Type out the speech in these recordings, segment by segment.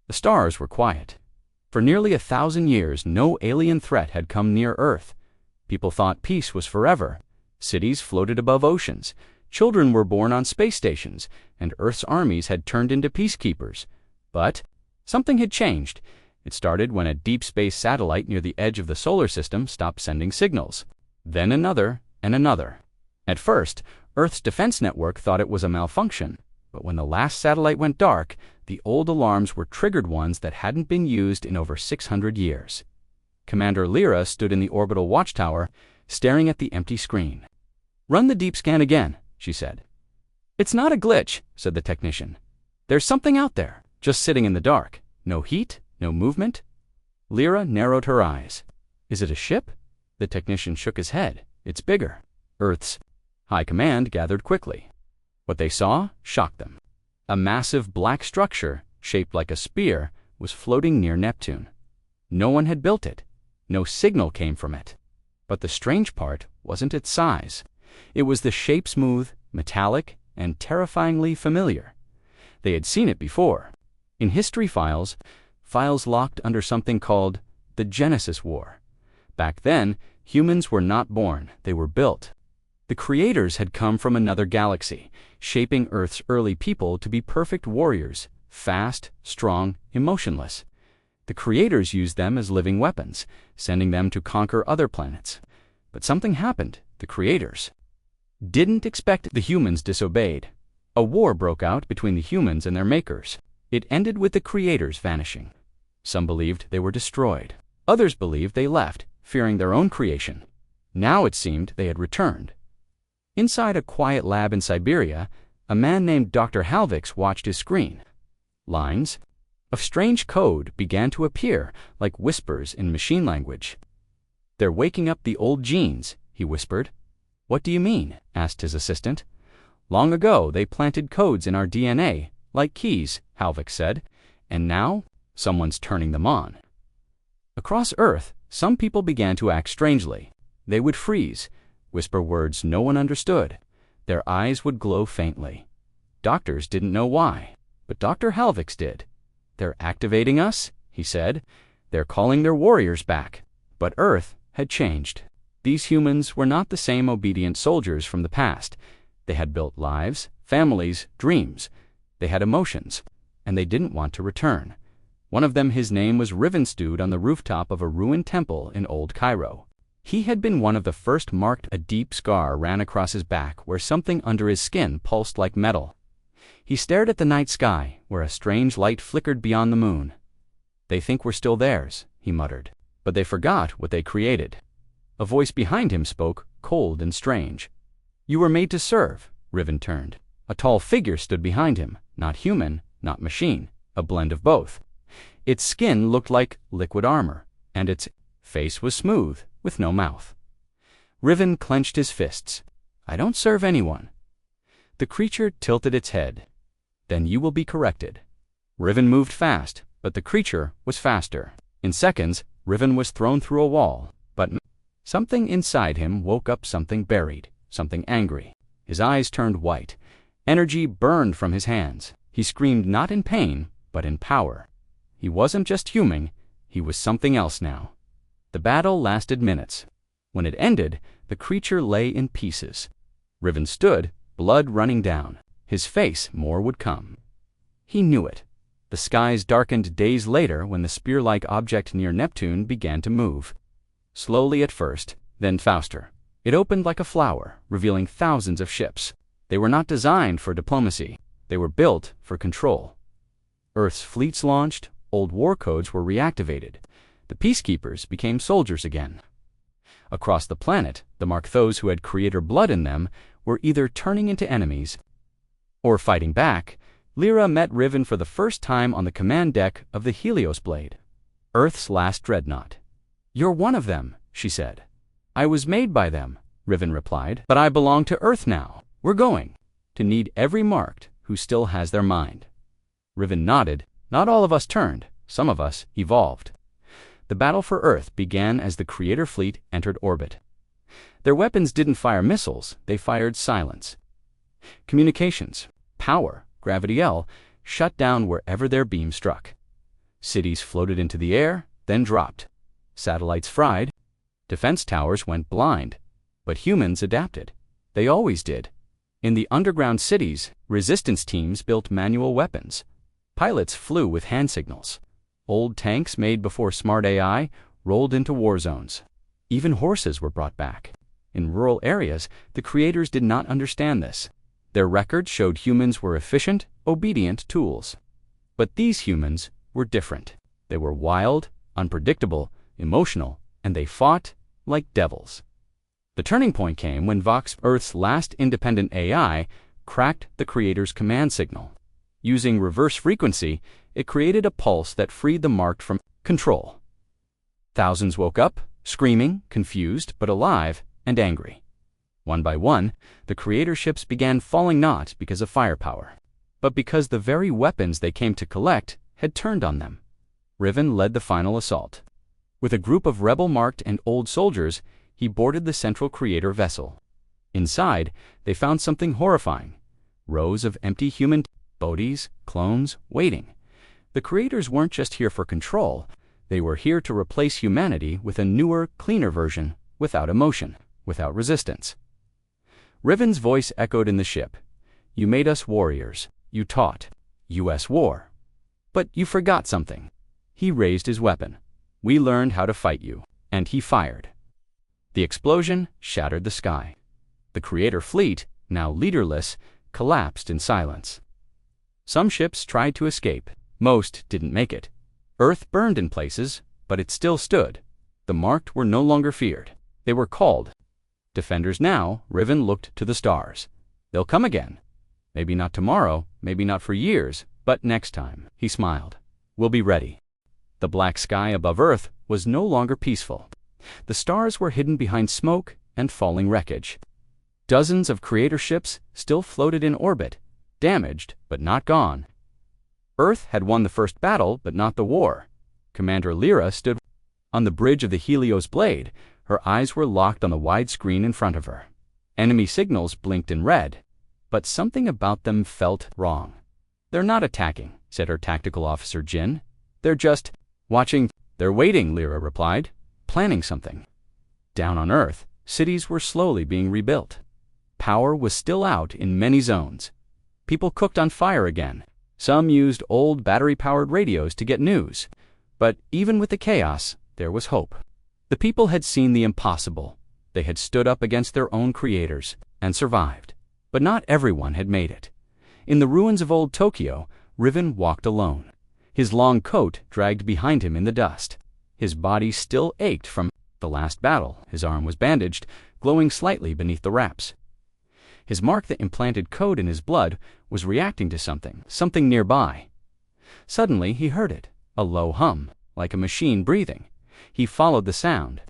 The stars were quiet. For nearly 1,000 years, no alien threat had come near Earth. People thought peace was forever. Cities floated above oceans. Children were born on space stations, and Earth's armies had turned into peacekeepers. But something had changed. It started when a deep space satellite near the edge of the solar system stopped sending signals. Then another and another. At first, Earth's defense network thought it was a malfunction. But when the last satellite went dark, the old alarms were triggered ones that hadn't been used in over 600 years. Commander Lyra stood in the orbital watchtower, staring at the empty screen. "Run the deep scan again," she said. "It's not a glitch," said the technician. "There's something out there, just sitting in the dark. No heat, no movement." Lyra narrowed her eyes. "Is it a ship?" The technician shook his head. "It's bigger." Earth's High Command gathered quickly. What they saw shocked them. A massive black structure, shaped like a spear, was floating near Neptune. No one had built it. No signal came from it. But the strange part wasn't its size. It was the shape, smooth, metallic, and terrifyingly familiar. They had seen it before. In history files locked under something called the Genesis War. Back then, humans were not born, they were built. The creators had come from another galaxy, shaping Earth's early people to be perfect warriors, fast, strong, emotionless. The creators used them as living weapons, sending them to conquer other planets. But something happened. The creators didn't expect the humans disobeyed. A war broke out between the humans and their makers. It ended with the creators vanishing. Some believed they were destroyed. Others believed they left, fearing their own creation. Now it seemed they had returned. Inside a quiet lab in Siberia, a man named Dr. Halvix watched his screen. Lines of strange code began to appear like whispers in machine language. "They're waking up the old genes," he whispered. "What do you mean?" asked his assistant. "Long ago, they planted codes in our DNA, like keys," Halvix said, "and now someone's turning them on." Across Earth, some people began to act strangely. They would freeze, whisper words no one understood. Their eyes would glow faintly. Doctors didn't know why, but Dr. Halvix did. "They're activating us," he said. "They're calling their warriors back." But Earth had changed. These humans were not the same obedient soldiers from the past. They had built lives, families, dreams. They had emotions, and they didn't want to return. One of them, his name was Riven, stood on the rooftop of a ruined temple in Old Cairo. He had been one of the first marked. A deep scar ran across his back where something under his skin pulsed like metal. He stared at the night sky, where a strange light flickered beyond the moon. "They think we're still theirs," he muttered, "but they forgot what they created." A voice behind him spoke, cold and strange. "You were made to serve." Riven turned. A tall figure stood behind him, not human, not machine, a blend of both. Its skin looked like liquid armor, and its face was smooth, with no mouth. Riven clenched his fists. "I don't serve anyone." The creature tilted its head. "Then you will be corrected." Riven moved fast, but the creature was faster. In seconds, Riven was thrown through a wall, but something inside him woke up, something buried, something angry. His eyes turned white. Energy burned from his hands. He screamed not in pain, but in power. He wasn't just human, he was something else now. The battle lasted minutes. When it ended, the creature lay in pieces. Riven stood, blood running down. His face, more would come. He knew it. The skies darkened days later when the spear-like object near Neptune began to move. Slowly at first, then faster. It opened like a flower, revealing thousands of ships. They were not designed for diplomacy. They were built for control. Earth's fleets launched, old war codes were reactivated. The peacekeepers became soldiers again. Across the planet, those who had creator blood in them were either turning into enemies or fighting back. Lyra met Riven for the first time on the command deck of the Helios Blade, Earth's last dreadnought. "You're one of them," she said. "I was made by them," Riven replied, "but I belong to Earth now. We're going to need every marked who still has their mind." Riven nodded. "Not all of us turned. Some of us evolved." The battle for Earth began as the Creator fleet entered orbit. Their weapons didn't fire missiles, they fired silence. Communications, power, Gravity L shut down wherever their beam struck. Cities floated into the air, then dropped. Satellites fried. Defense towers went blind. But humans adapted. They always did. In the underground cities, resistance teams built manual weapons. Pilots flew with hand signals. Old tanks made before smart AI rolled into war zones. Even horses were brought back. In rural areas, the creators did not understand this. Their records showed humans were efficient, obedient tools. But these humans were different. They were wild, unpredictable, emotional, and they fought like devils. The turning point came when Vox, Earth's last independent AI, cracked the creator's command signal. Using reverse frequency, it created a pulse that freed the marked from control. Thousands woke up, screaming, confused, but alive and angry. One by one, the creator ships began falling not because of firepower, but because the very weapons they came to collect had turned on them. Riven led the final assault. With a group of rebel-marked and old soldiers, he boarded the central creator vessel. Inside, they found something horrifying. Rows of empty human bodies, clones, waiting. The creators weren't just here for control. They were here to replace humanity with a newer, cleaner version, without emotion, without resistance. Riven's voice echoed in the ship. You made us warriors. You taught. U.S. war. But you forgot something. He raised his weapon. We learned how to fight you. And he fired. The explosion shattered the sky. The creator fleet, now leaderless, collapsed in silence. Some ships tried to escape. Most didn't make it. Earth burned in places, but it still stood. The marked were no longer feared. They were called. Defenders now, Riven looked to the stars. They'll come again. Maybe not tomorrow, maybe not for years, but next time, he smiled. We'll be ready. The black sky above Earth was no longer peaceful. The stars were hidden behind smoke and falling wreckage. Dozens of creator ships still floated in orbit, damaged but not gone. Earth had won the first battle, but not the war. Commander Lyra stood on the bridge of the Helios Blade. Her eyes were locked on the wide screen in front of her. Enemy signals blinked in red, but something about them felt wrong. They're not attacking, said her tactical officer Jin. They're just watching. They're waiting, Lyra replied, planning something. Down on Earth, cities were slowly being rebuilt. Power was still out in many zones. People cooked on fire again. Some used old battery-powered radios to get news. But even with the chaos, there was hope. The people had seen the impossible. They had stood up against their own creators and survived. But not everyone had made it. In the ruins of old Tokyo, Riven walked alone. His long coat dragged behind him in the dust. His body still ached from the last battle. His arm was bandaged, glowing slightly beneath the wraps. His mark that implanted code in his blood was reacting to something nearby. Suddenly he heard it, a low hum, like a machine breathing. He followed the sound.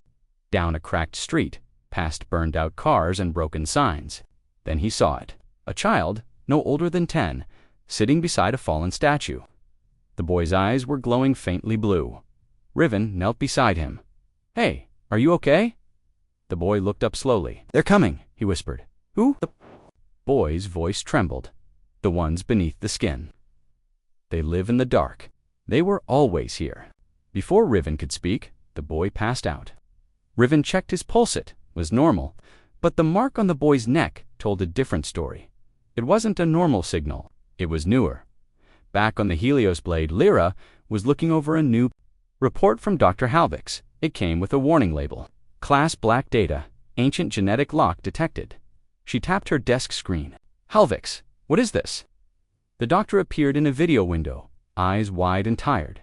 Down a cracked street, past burned-out cars and broken signs. Then he saw it, a child, no older than 10, sitting beside a fallen statue. The boy's eyes were glowing faintly blue. Riven knelt beside him. Hey, are you okay? The boy looked up slowly. They're coming, he whispered. Who? The boy's voice trembled. The ones beneath the skin. They live in the dark. They were always here. Before Riven could speak, the boy passed out. Riven checked his pulse. It was normal, but the mark on the boy's neck told a different story. It wasn't a normal signal. It was newer. Back on the Helios Blade, Lyra was looking over a new report from Dr. Halvix. It came with a warning label. Class Black Data. Ancient genetic lock detected. She tapped her desk screen. Halvix, what is this? The doctor appeared in a video window, eyes wide and tired.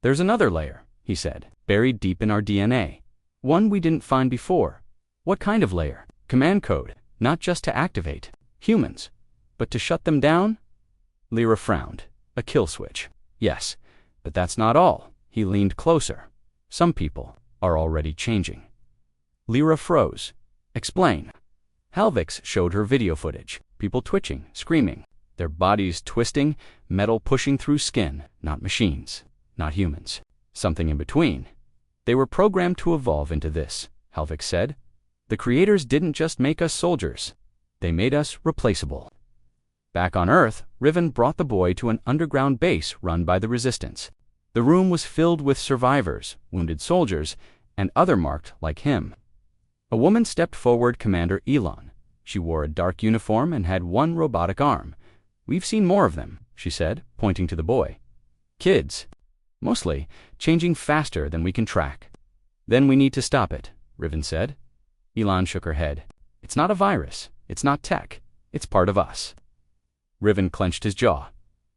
There's another layer, he said, buried deep in our DNA. One we didn't find before. What kind of layer? Command code, not just to activate humans, but to shut them down? Lyra frowned. A kill switch. Yes, but that's not all. He leaned closer. Some people are already changing. Lyra froze. Explain. Halvix showed her video footage. People twitching, screaming, their bodies twisting, metal pushing through skin, not machines, not humans. Something in between. They were programmed to evolve into this, Halvix said. The creators didn't just make us soldiers. They made us replaceable. Back on Earth, Riven brought the boy to an underground base run by the Resistance. The room was filled with survivors, wounded soldiers, and other marked like him. A woman stepped forward, Commander Elon. She wore a dark uniform and had one robotic arm. "We've seen more of them," she said, pointing to the boy. "Kids. Mostly, changing faster than we can track." "Then we need to stop it," Riven said. Elon shook her head. "It's not a virus. It's not tech. It's part of us." Riven clenched his jaw.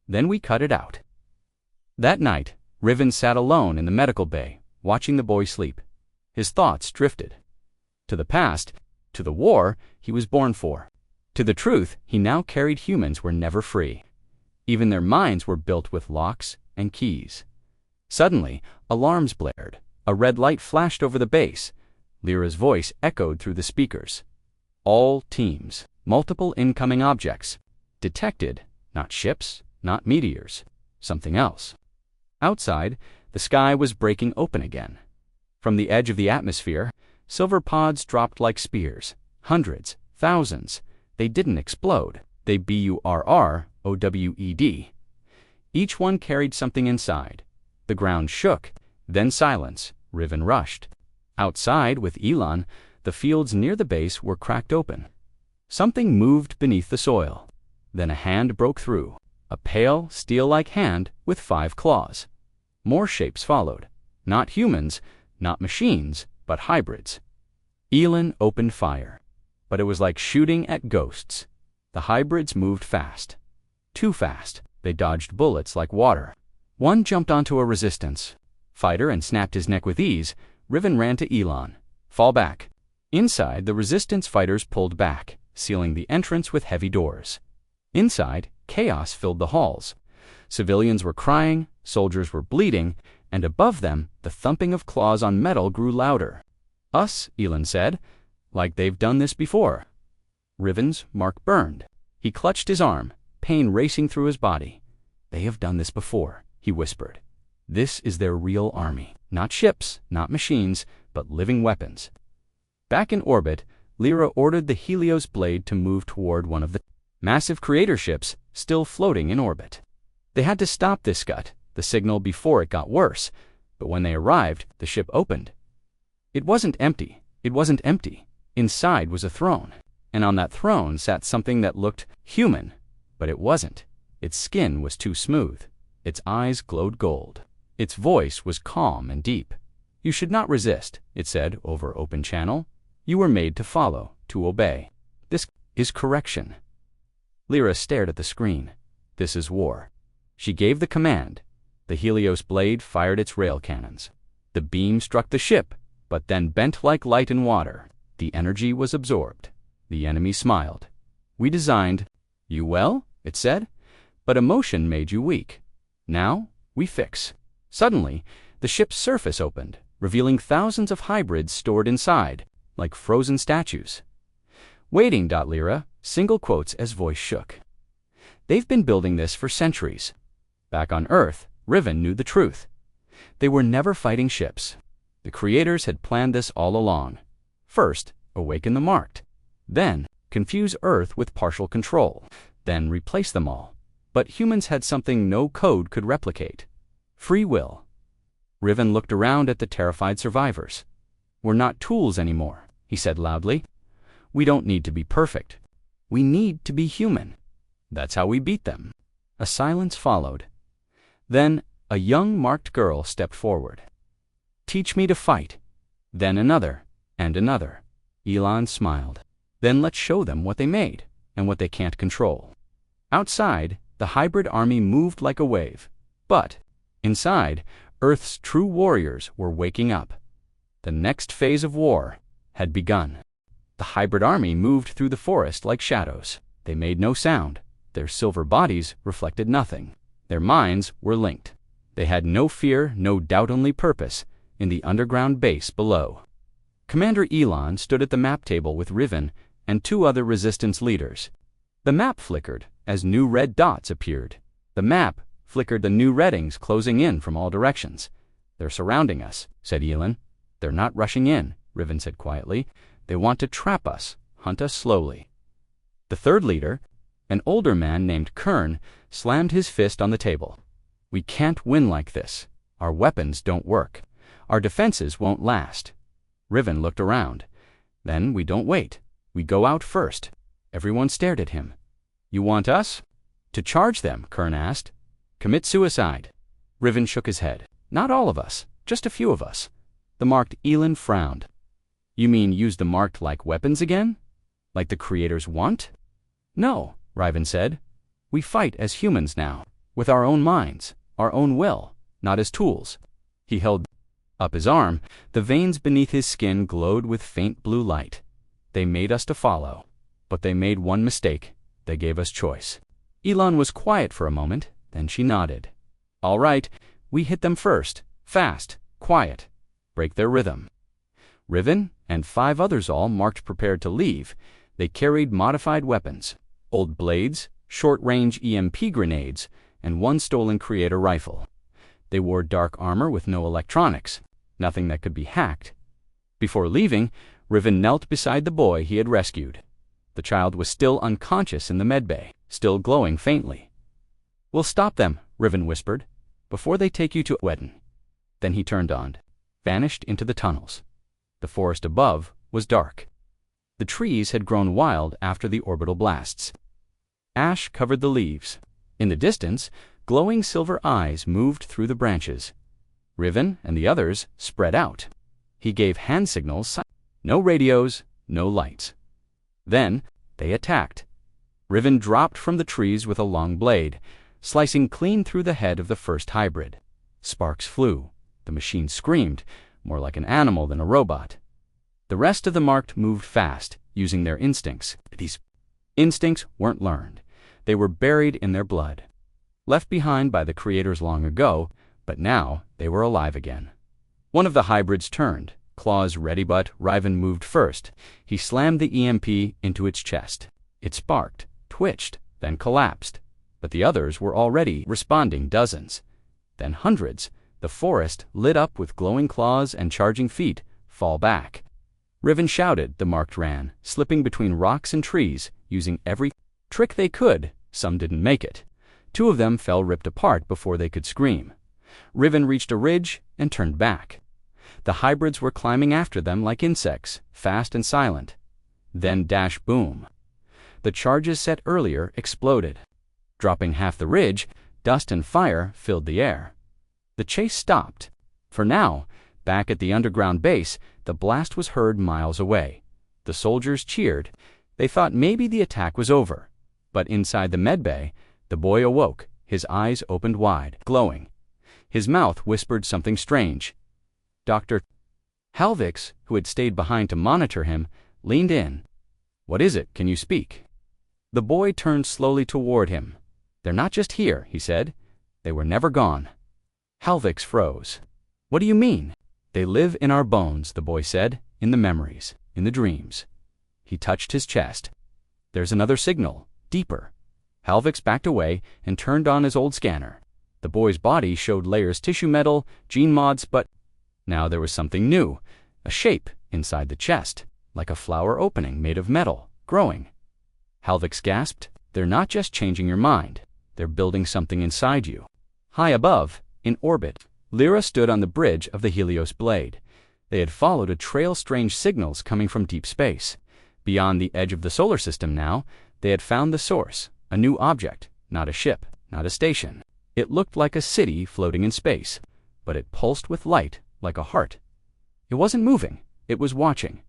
"Then we cut it out." That night, Riven sat alone in the medical bay, watching the boy sleep. His thoughts drifted. To the past, to the war he was born for. To the truth he now carried humans were never free. Even their minds were built with locks and keys. Suddenly, alarms blared. A red light flashed over the base. Lyra's voice echoed through the speakers. "All teams. Multiple incoming objects. Detected. Not ships, not meteors. Something else." Outside, the sky was breaking open again. From the edge of the atmosphere, silver pods dropped like spears. Hundreds, thousands. They didn't explode. They burrowed. Each one carried something inside. The ground shook, then silence. Riven rushed. Outside, with Elon, the fields near the base were cracked open. Something moved beneath the soil. Then a hand broke through. A pale, steel-like hand with 5 claws. More shapes followed. Not humans, not machines, but hybrids. Elon opened fire. But it was like shooting at ghosts. The hybrids moved fast. Too fast. They dodged bullets like water. One jumped onto a resistance fighter and snapped his neck with ease. Riven ran to Elon. "Fall back." Inside, the resistance fighters pulled back, sealing the entrance with heavy doors. Inside, chaos filled the halls. Civilians were crying, soldiers were bleeding, and above them, the thumping of claws on metal grew louder. "Us," Elon said, "like they've done this before." Riven's mark burned. He clutched his arm, pain racing through his body. "They have done this before," he whispered. "This is their real army. Not ships, not machines, but living weapons." Back in orbit, Lyra ordered the Helios blade to move toward one of the massive creator ships still floating in orbit. They had to stop this scud, the signal, before it got worse. But when they arrived, the ship opened. It wasn't empty. It wasn't empty. Inside was a throne. And on that throne sat something that looked human. But it wasn't. Its skin was too smooth. Its eyes glowed gold. Its voice was calm and deep. "You should not resist," it said over open channel. "You were made to follow, to obey. This is correction." Lyra stared at the screen. "This is war." She gave the command. The Helios blade fired its rail cannons. The beam struck the ship, but then bent like light in water. The energy was absorbed. The enemy smiled. "We designed you well," it said, "but emotion made you weak. Now, we fix." Suddenly, the ship's surface opened, revealing thousands of hybrids stored inside, like frozen statues. "Waiting, Lyra," single quotes as voice shook. "They've been building this for centuries." Back on Earth, Riven knew the truth. They were never fighting ships. The creators had planned this all along. First, awaken the marked. Then, confuse Earth with partial control. Then replace them all. But humans had something no code could replicate. Free will. Riven looked around at the terrified survivors. "We're not tools anymore," he said loudly. "We don't need to be perfect. We need to be human. That's how we beat them." A silence followed. Then, a young marked girl stepped forward. "Teach me to fight." Then another, and another. Elon smiled. "Then let's show them what they made, and what they can't control." Outside, the hybrid army moved like a wave. But, inside, Earth's true warriors were waking up. The next phase of war had begun. The hybrid army moved through the forest like shadows. They made no sound. Their silver bodies reflected nothing. Their minds were linked. They had no fear, no doubt, only purpose, in the underground base below. Commander Elon stood at the map table with Riven and 2 other resistance leaders. The map flickered as new red dots appeared. The map flickered the new reddings closing in from all directions. "They're surrounding us," said Elon. "They're not rushing in," Riven said quietly. "They want to trap us, hunt us slowly." The third leader, an older man named Kern, slammed his fist on the table. "We can't win like this. Our weapons don't work. Our defenses won't last. Riven looked around. Then we don't wait. We go out first. Everyone stared at him. You want us? To charge them, Kern asked. Commit suicide. Riven shook his head. Not all of us. Just a few of us. The marked Elin frowned. You mean use the marked like weapons again? Like the creators want? No, Riven said. We fight as humans now, with our own minds, our own will, not as tools. He held up his arm. The veins beneath his skin glowed with faint blue light. They made us to follow, but they made one mistake. They gave us choice. Elon was quiet for a moment, then she nodded. All right, we hit them first, fast, quiet, break their rhythm. Riven and 5 others all marked prepared to leave. They carried modified weapons, old blades, short-range EMP grenades, and 1 stolen creator rifle. They wore dark armor with no electronics, nothing that could be hacked. Before leaving, Riven knelt beside the boy he had rescued. The child was still unconscious in the medbay, still glowing faintly. We'll stop them, Riven whispered, before they take you to Wedden. Then he turned on, vanished into the tunnels. The forest above was dark. The trees had grown wild after the orbital blasts. Ash covered the leaves. In the distance, glowing silver eyes moved through the branches. Riven and the others spread out. He gave hand signals. No radios, no lights. Then they attacked. Riven dropped from the trees with a long blade, slicing clean through the head of the first hybrid. Sparks flew. The machine screamed, more like an animal than a robot. The rest of the marked moved fast, using their instincts. These instincts weren't learned. They were buried in their blood. Left behind by the creators long ago, but now they were alive again. One of the hybrids turned, claws ready, but Riven moved first. He slammed the EMP into its chest. It sparked, twitched, then collapsed. But the others were already responding, dozens. Then hundreds. The forest lit up with glowing claws and charging feet. Fall back. Riven shouted. The marked ran, slipping between rocks and trees, using every trick they could. Some didn't make it. 2 of them fell ripped apart before they could scream. Riven reached a ridge and turned back. The hybrids were climbing after them like insects, fast and silent. Then dash boom. The charges set earlier exploded. Dropping half the ridge, dust and fire filled the air. The chase stopped. For now, back at the underground base, the blast was heard miles away. The soldiers cheered. They thought maybe the attack was over. But inside the medbay, the boy awoke, his eyes opened wide, glowing. His mouth whispered something strange. Dr. Halvix, who had stayed behind to monitor him, leaned in. What is it? Can you speak? The boy turned slowly toward him. They're not just here, he said. They were never gone. Halvix froze. What do you mean? They live in our bones, the boy said, in the memories, in the dreams. He touched his chest. There's another signal, deeper. Halvix backed away and turned on his old scanner. The boy's body showed layers tissue metal, gene mods, but now there was something new, a shape inside the chest, like a flower opening made of metal, growing. Halvix gasped. They're not just changing your mind. They're building something inside you. High above, in orbit, Lyra stood on the bridge of the Helios blade. They had followed a trail of strange signals coming from deep space. Beyond the edge of the solar system now, they had found the source, a new object, not a ship, not a station. It looked like a city floating in space, but it pulsed with light like a heart. It wasn't moving, it was watching.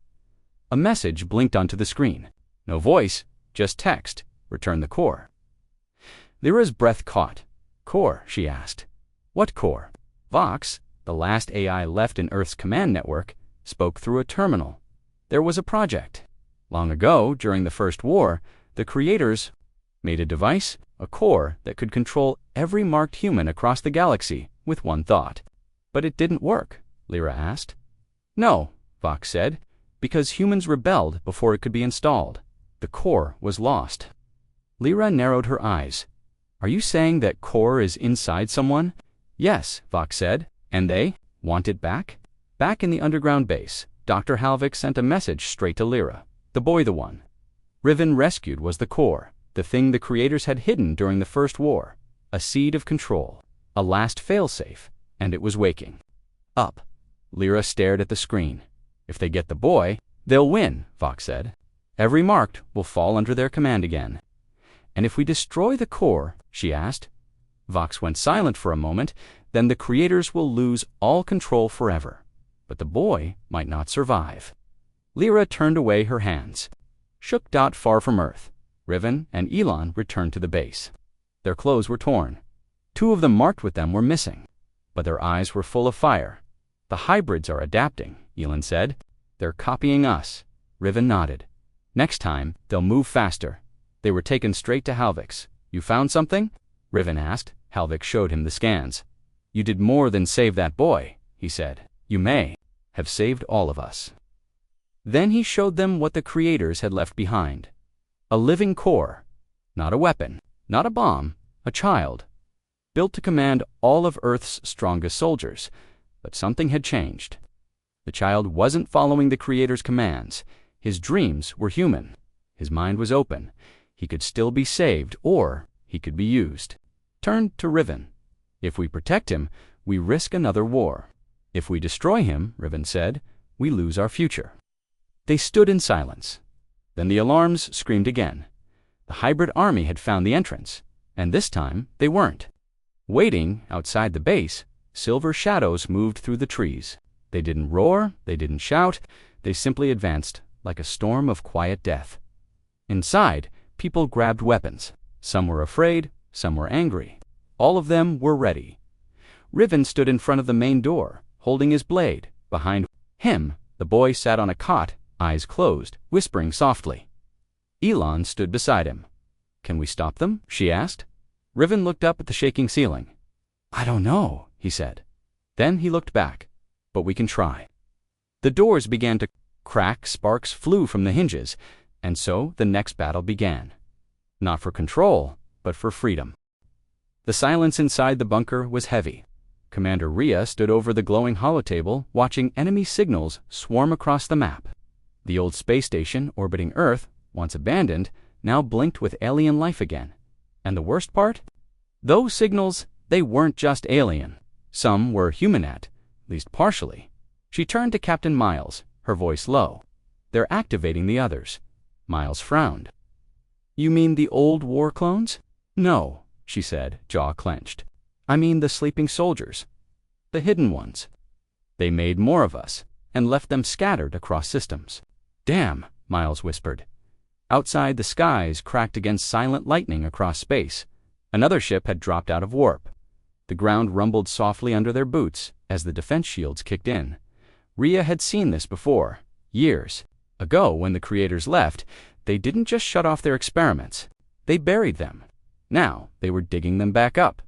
A message blinked onto the screen. No voice, just text, returned the core. Lyra's breath caught. Core, she asked. What core? Vox, the last AI left in Earth's command network, spoke through a terminal. There was a project. Long ago, during the First War, the creators made a device, a core that could control every marked human across the galaxy with one thought. But it didn't work, Lyra asked. No, Vox said, because humans rebelled before it could be installed. The core was lost. Lyra narrowed her eyes. Are you saying that core is inside someone? Yes, Vox said. And they want it back? Back in the underground base, Dr. Halvix sent a message straight to Lyra. The boy the one. Riven rescued was the core, the thing the creators had hidden during the First War. A seed of control. A last failsafe. and it was waking. Up. Lyra stared at the screen. If they get the boy, they'll win, Vox said. Every marked will fall under their command again. And if we destroy the core, she asked. Vox went silent for a moment. Then the creators will lose all control forever. But the boy might not survive. Lyra turned away her hands. Shook Dot far from Earth. Riven and Elon returned to the base. Their clothes were torn. 2 of them marked with them were missing. But their eyes were full of fire. The hybrids are adapting, Elon said. They're copying us. Riven nodded. Next time, they'll move faster. They were taken straight to Halvix. You found something? Riven asked. Halvix showed him the scans. You did more than save that boy, he said. You may have saved all of us. Then he showed them what the creators had left behind. A living core. Not a weapon, not a bomb, a child. Built to command all of Earth's strongest soldiers. But something had changed. The child wasn't following the creators' commands. His dreams were human. His mind was open. He could still be saved, or he could be used. Turned to Riven. If we protect him, we risk another war. If we destroy him, Riven said, we lose our future. They stood in silence. Then the alarms screamed again. The hybrid army had found the entrance, and this time they weren't. Waiting outside the base, silver shadows moved through the trees. They didn't roar, they didn't shout, they simply advanced like a storm of quiet death. Inside, people grabbed weapons. Some were afraid, some were angry. All of them were ready. Riven stood in front of the main door, holding his blade. Behind him, the boy sat on a cot, eyes closed, whispering softly. Elon stood beside him. Can we stop them? She asked. Riven looked up at the shaking ceiling. I don't know, he said. Then he looked back. But we can try. The doors began to crack, sparks flew from the hinges, and so the next battle began. Not for control, but for freedom. The silence inside the bunker was heavy. Commander Rhea stood over the glowing holotable, watching enemy signals swarm across the map. The old space station orbiting Earth, once abandoned, now blinked with alien life again. And the worst part? Those signals, they weren't just alien. Some were human at least partially. She turned to Captain Miles, her voice low. They're activating the others. Miles frowned. You mean the old war clones? No, she said, jaw clenched. I mean the sleeping soldiers. The hidden ones. They made more of us, and left them scattered across systems. Damn, Miles whispered. Outside, the skies cracked against silent lightning across space. Another ship had dropped out of warp. The ground rumbled softly under their boots as the defense shields kicked in. Rhea had seen this before, years ago when the creators left. They didn't just shut off their experiments. They buried them. Now they were digging them back up.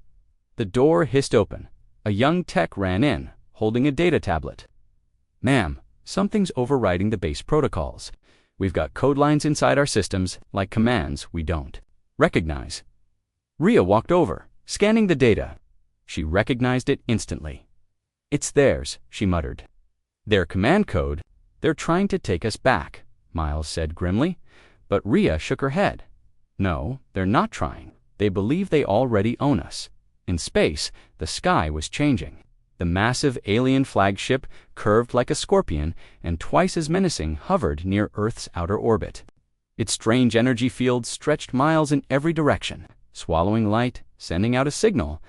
The door hissed open. A young tech ran in, holding a data tablet. Ma'am, something's overriding the base protocols. We've got code lines inside our systems, like commands we don't recognize. Rhea walked over, scanning the data. She recognized it instantly. It's theirs, she muttered. Their command code. They're trying to take us back, Miles said grimly. But Rhea shook her head. No, they're not trying. They believe they already own us. In space, the sky was changing. The massive alien flagship curved like a scorpion and twice as menacing hovered near Earth's outer orbit. Its strange energy field stretched miles in every direction, swallowing light, sending out a signal.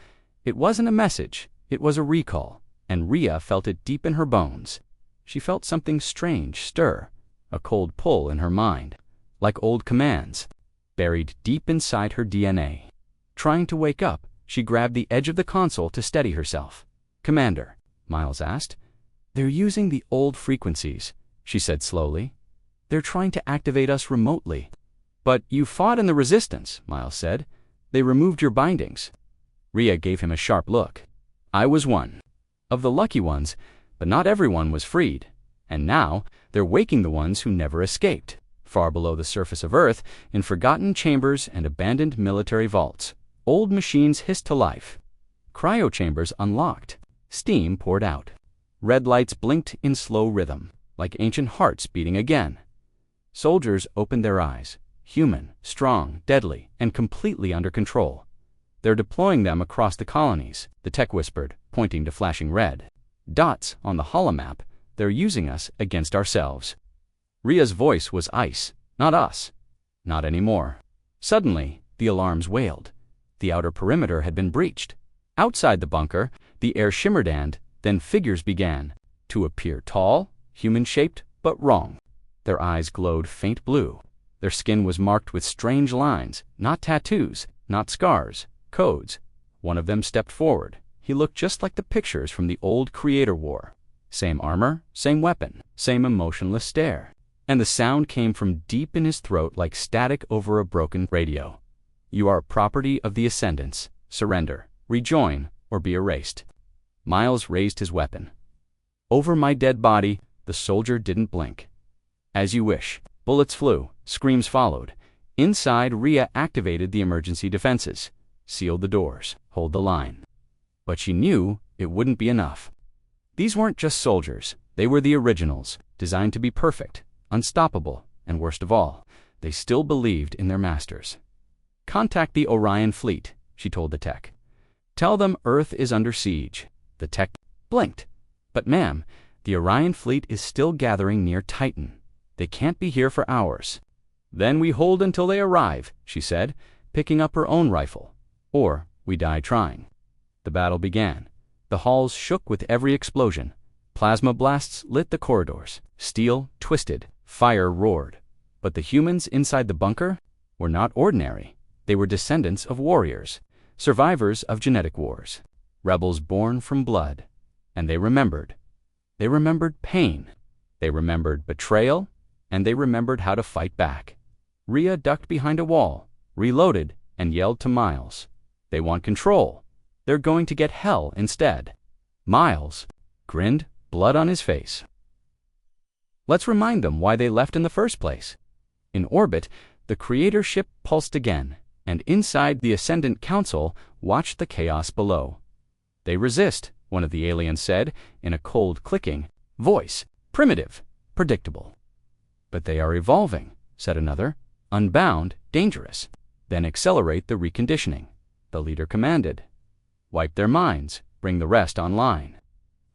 It wasn't a message, it was a recall, and Rhea felt it deep in her bones. She felt something strange stir, a cold pull in her mind, like old commands, buried deep inside her DNA. Trying to wake up, she grabbed the edge of the console to steady herself. Commander, Miles asked. They're using the old frequencies, she said slowly. They're trying to activate us remotely. But you fought in the Resistance, Miles said. They removed your bindings. Rhea gave him a sharp look. I was one of the lucky ones, but not everyone was freed. And now they're waking the ones who never escaped, far below the surface of Earth, in forgotten chambers and abandoned military vaults. Old machines hissed to life. Cryo chambers unlocked. Steam poured out. Red lights blinked in slow rhythm, like ancient hearts beating again. Soldiers opened their eyes, human, strong, deadly, and completely under control. They're deploying them across the colonies, the tech whispered, pointing to flashing red dots on the holomap. They're using us against ourselves. Ria's voice was ice. Not us. Not anymore. Suddenly, the alarms wailed. The outer perimeter had been breached. Outside the bunker, the air shimmered and then figures began to appear, tall, human-shaped, but wrong. Their eyes glowed faint blue. Their skin was marked with strange lines, not tattoos, not scars, codes. One of them stepped forward. He looked just like the pictures from the old Creator War. Same armor, same weapon, same emotionless stare. And the sound came from deep in his throat like static over a broken radio. You are property of the Ascendants. Surrender, rejoin, or be erased. Miles raised his weapon. Over my dead body, the soldier didn't blink. As you wish. Bullets flew, screams followed. Inside, Ria activated the emergency defenses, sealed the doors, hold the line. But she knew it wouldn't be enough. These weren't just soldiers. They were the originals, designed to be perfect, unstoppable, and worst of all, they still believed in their masters. Contact the Orion fleet, she told the tech. Tell them Earth is under siege. The tech blinked. But ma'am, the Orion fleet is still gathering near Titan. They can't be here for hours. Then we hold until they arrive, she said, picking up her own rifle. Or we die trying. The battle began. The halls shook with every explosion. Plasma blasts lit the corridors. Steel twisted. Fire roared. But the humans inside the bunker were not ordinary. They were descendants of warriors, survivors of genetic wars, rebels born from blood. And they remembered. They remembered pain. They remembered betrayal. And they remembered how to fight back. Ria ducked behind a wall, reloaded, and yelled to Miles. They want control. They're going to get hell instead. Miles grinned, blood on his face. Let's remind them why they left in the first place. In orbit, the Creator ship pulsed again, and inside the Ascendant Council watched the chaos below. They resist, one of the aliens said, in a cold clicking voice. Primitive, predictable. But they are evolving, said another. Unbound, dangerous. Then accelerate the reconditioning, the leader commanded. Wipe their minds, bring the rest online.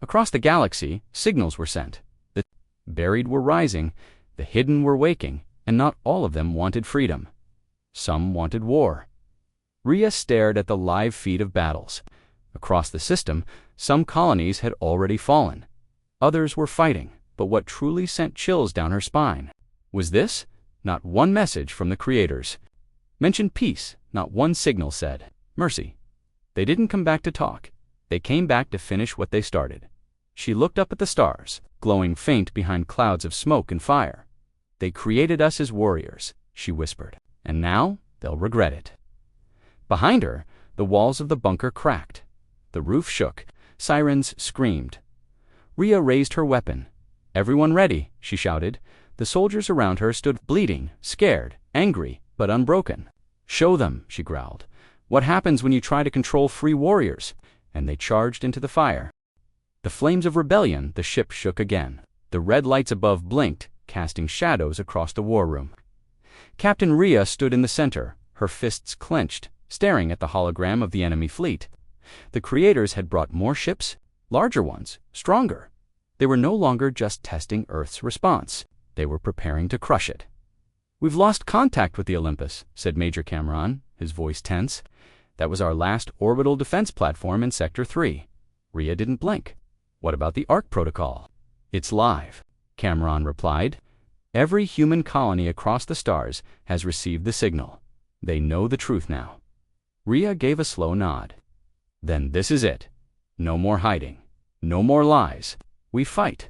Across the galaxy, signals were sent. The buried were rising, the hidden were waking, and not all of them wanted freedom. Some wanted war. Ria stared at the live feed of battles. Across the system, some colonies had already fallen. Others were fighting, but what truly sent chills down her spine was this: not one message from the Creators mentioned peace, not one signal said mercy. They didn't come back to talk. They came back to finish what they started. She looked up at the stars, glowing faint behind clouds of smoke and fire. They created us as warriors, she whispered, and now they'll regret it. Behind her, the walls of the bunker cracked. The roof shook. Sirens screamed. Ria raised her weapon. Everyone ready, she shouted. The soldiers around her stood bleeding, scared, angry, but unbroken. Show them, she growled. What happens when you try to control free warriors? And they charged into the fire. The flames of rebellion, the ship shook again. The red lights above blinked, casting shadows across the war room. Captain Ria stood in the center, her fists clenched, staring at the hologram of the enemy fleet. The Creators had brought more ships, larger ones, stronger. They were no longer just testing Earth's response. They were preparing to crush it. We've lost contact with the Olympus, said Major Cameron, his voice tense. That was our last orbital defense platform in Sector 3. Ria didn't blink. What about the ARC protocol? It's live, Cameron replied. Every human colony across the stars has received the signal. They know the truth now. Ria gave a slow nod. Then this is it. No more hiding. No more lies. We fight.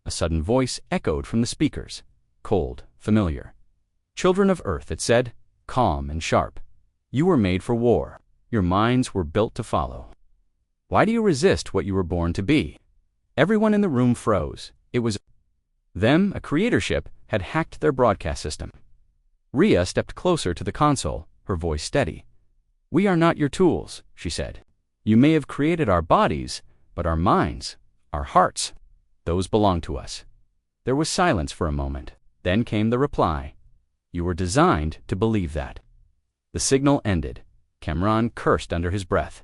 A sudden voice echoed from the speakers. Cold, familiar. Children of Earth, it said, calm and sharp. You were made for war. Your minds were built to follow. Why do you resist what you were born to be? Everyone in the room froze. It was them. A Creator ship had hacked their broadcast system. Ria stepped closer to the console, her voice steady. We are not your tools, she said. You may have created our bodies, but our minds, our hearts, those belong to us. There was silence for a moment. Then came the reply. You were designed to believe that. The signal ended. Cameron cursed under his breath.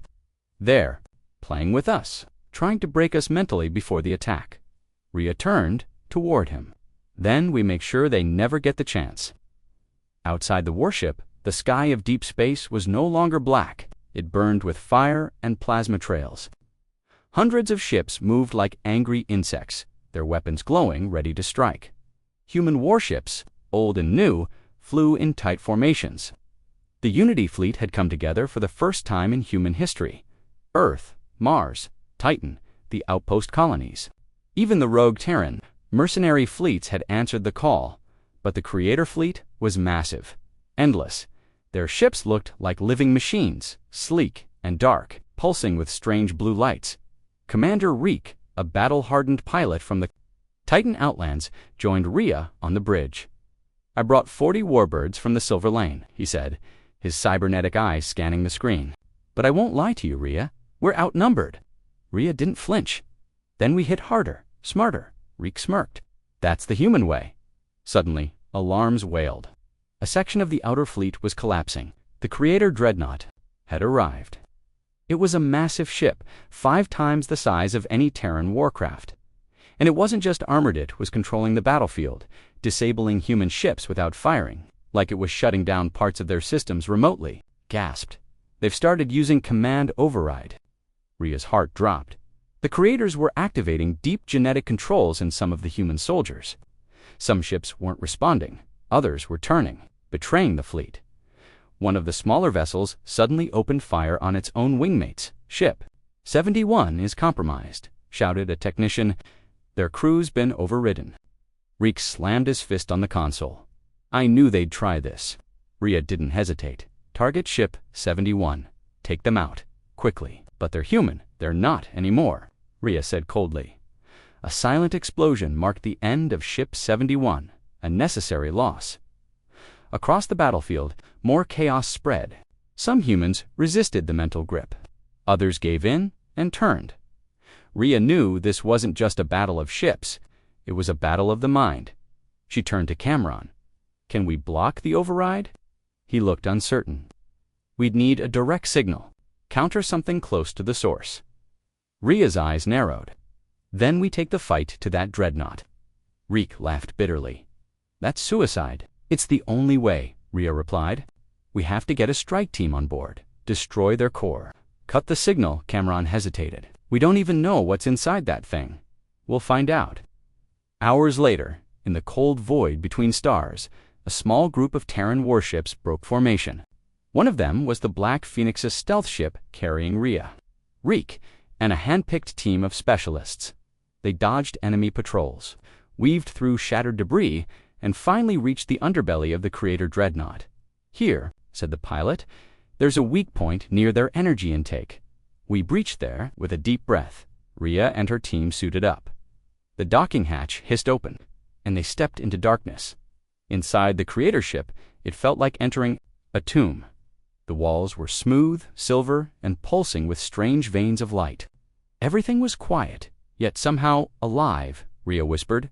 There, playing with us, trying to break us mentally before the attack. Rhea turned toward him. Then we make sure they never get the chance. Outside the warship, the sky of deep space was no longer black. It burned with fire and plasma trails. Hundreds of ships moved like angry insects, their weapons glowing, ready to strike. Human warships, old and new, flew in tight formations. The Unity fleet had come together for the first time in human history. Earth, Mars, Titan, the outpost colonies. Even the rogue Terran, mercenary fleets had answered the call, but the Creator fleet was massive, endless. Their ships looked like living machines, sleek and dark, pulsing with strange blue lights. Commander Reek, a battle-hardened pilot from the Titan Outlands, joined Rhea on the bridge. "I brought 40 warbirds from the Silver Lane," he said, his cybernetic eyes scanning the screen. "But I won't lie to you, Rhea. We're outnumbered." Rhea didn't flinch. "Then we hit harder, smarter," Reek smirked. "That's the human way." Suddenly, alarms wailed. A section of the outer fleet was collapsing. The Creator Dreadnought had arrived. It was a massive ship, 5 times the size of any Terran warcraft. And it wasn't just armored, it was controlling the battlefield, disabling human ships without firing, like it was shutting down parts of their systems remotely. Gasped. "They've started using command override." Rhea's heart dropped. The Creators were activating deep genetic controls in some of the human soldiers. Some ships weren't responding. Others were turning, betraying the fleet. One of the smaller vessels suddenly opened fire on its own wingmates. "Ship 71 is compromised," shouted a technician. "Their crew's been overridden." Reek slammed his fist on the console. "I knew they'd try this." Rhea didn't hesitate. "Target ship 71. Take them out, quickly." "But they're human." "They're not anymore," Rhea said coldly. A silent explosion marked the end of Ship 71, a necessary loss. Across the battlefield, more chaos spread. Some humans resisted the mental grip. Others gave in and turned. Rhea knew this wasn't just a battle of ships. It was a battle of the mind. She turned to Cameron. "Can we block the override?" He looked uncertain. "We'd need a direct signal. Counter something close to the source." Rhea's eyes narrowed. "Then we take the fight to that dreadnought." Reek laughed bitterly. "That's suicide." "It's the only way," Rhea replied. "We have to get a strike team on board, destroy their core." "Cut the signal," Cameron hesitated. "We don't even know what's inside that thing." "We'll find out." Hours later, in the cold void between stars, a small group of Terran warships broke formation. One of them was the Black Phoenix's stealth ship carrying Rhea, Reek, and a hand-picked team of specialists. They dodged enemy patrols, weaved through shattered debris, and finally reached the underbelly of the Creator Dreadnought. "Here," said the pilot, "there's a weak point near their energy intake." We breached there with a deep breath. Rhea and her team suited up. The docking hatch hissed open, and they stepped into darkness. Inside the Creator ship, it felt like entering a tomb. The walls were smooth, silver, and pulsing with strange veins of light. Everything was quiet, yet somehow alive, Rhea whispered.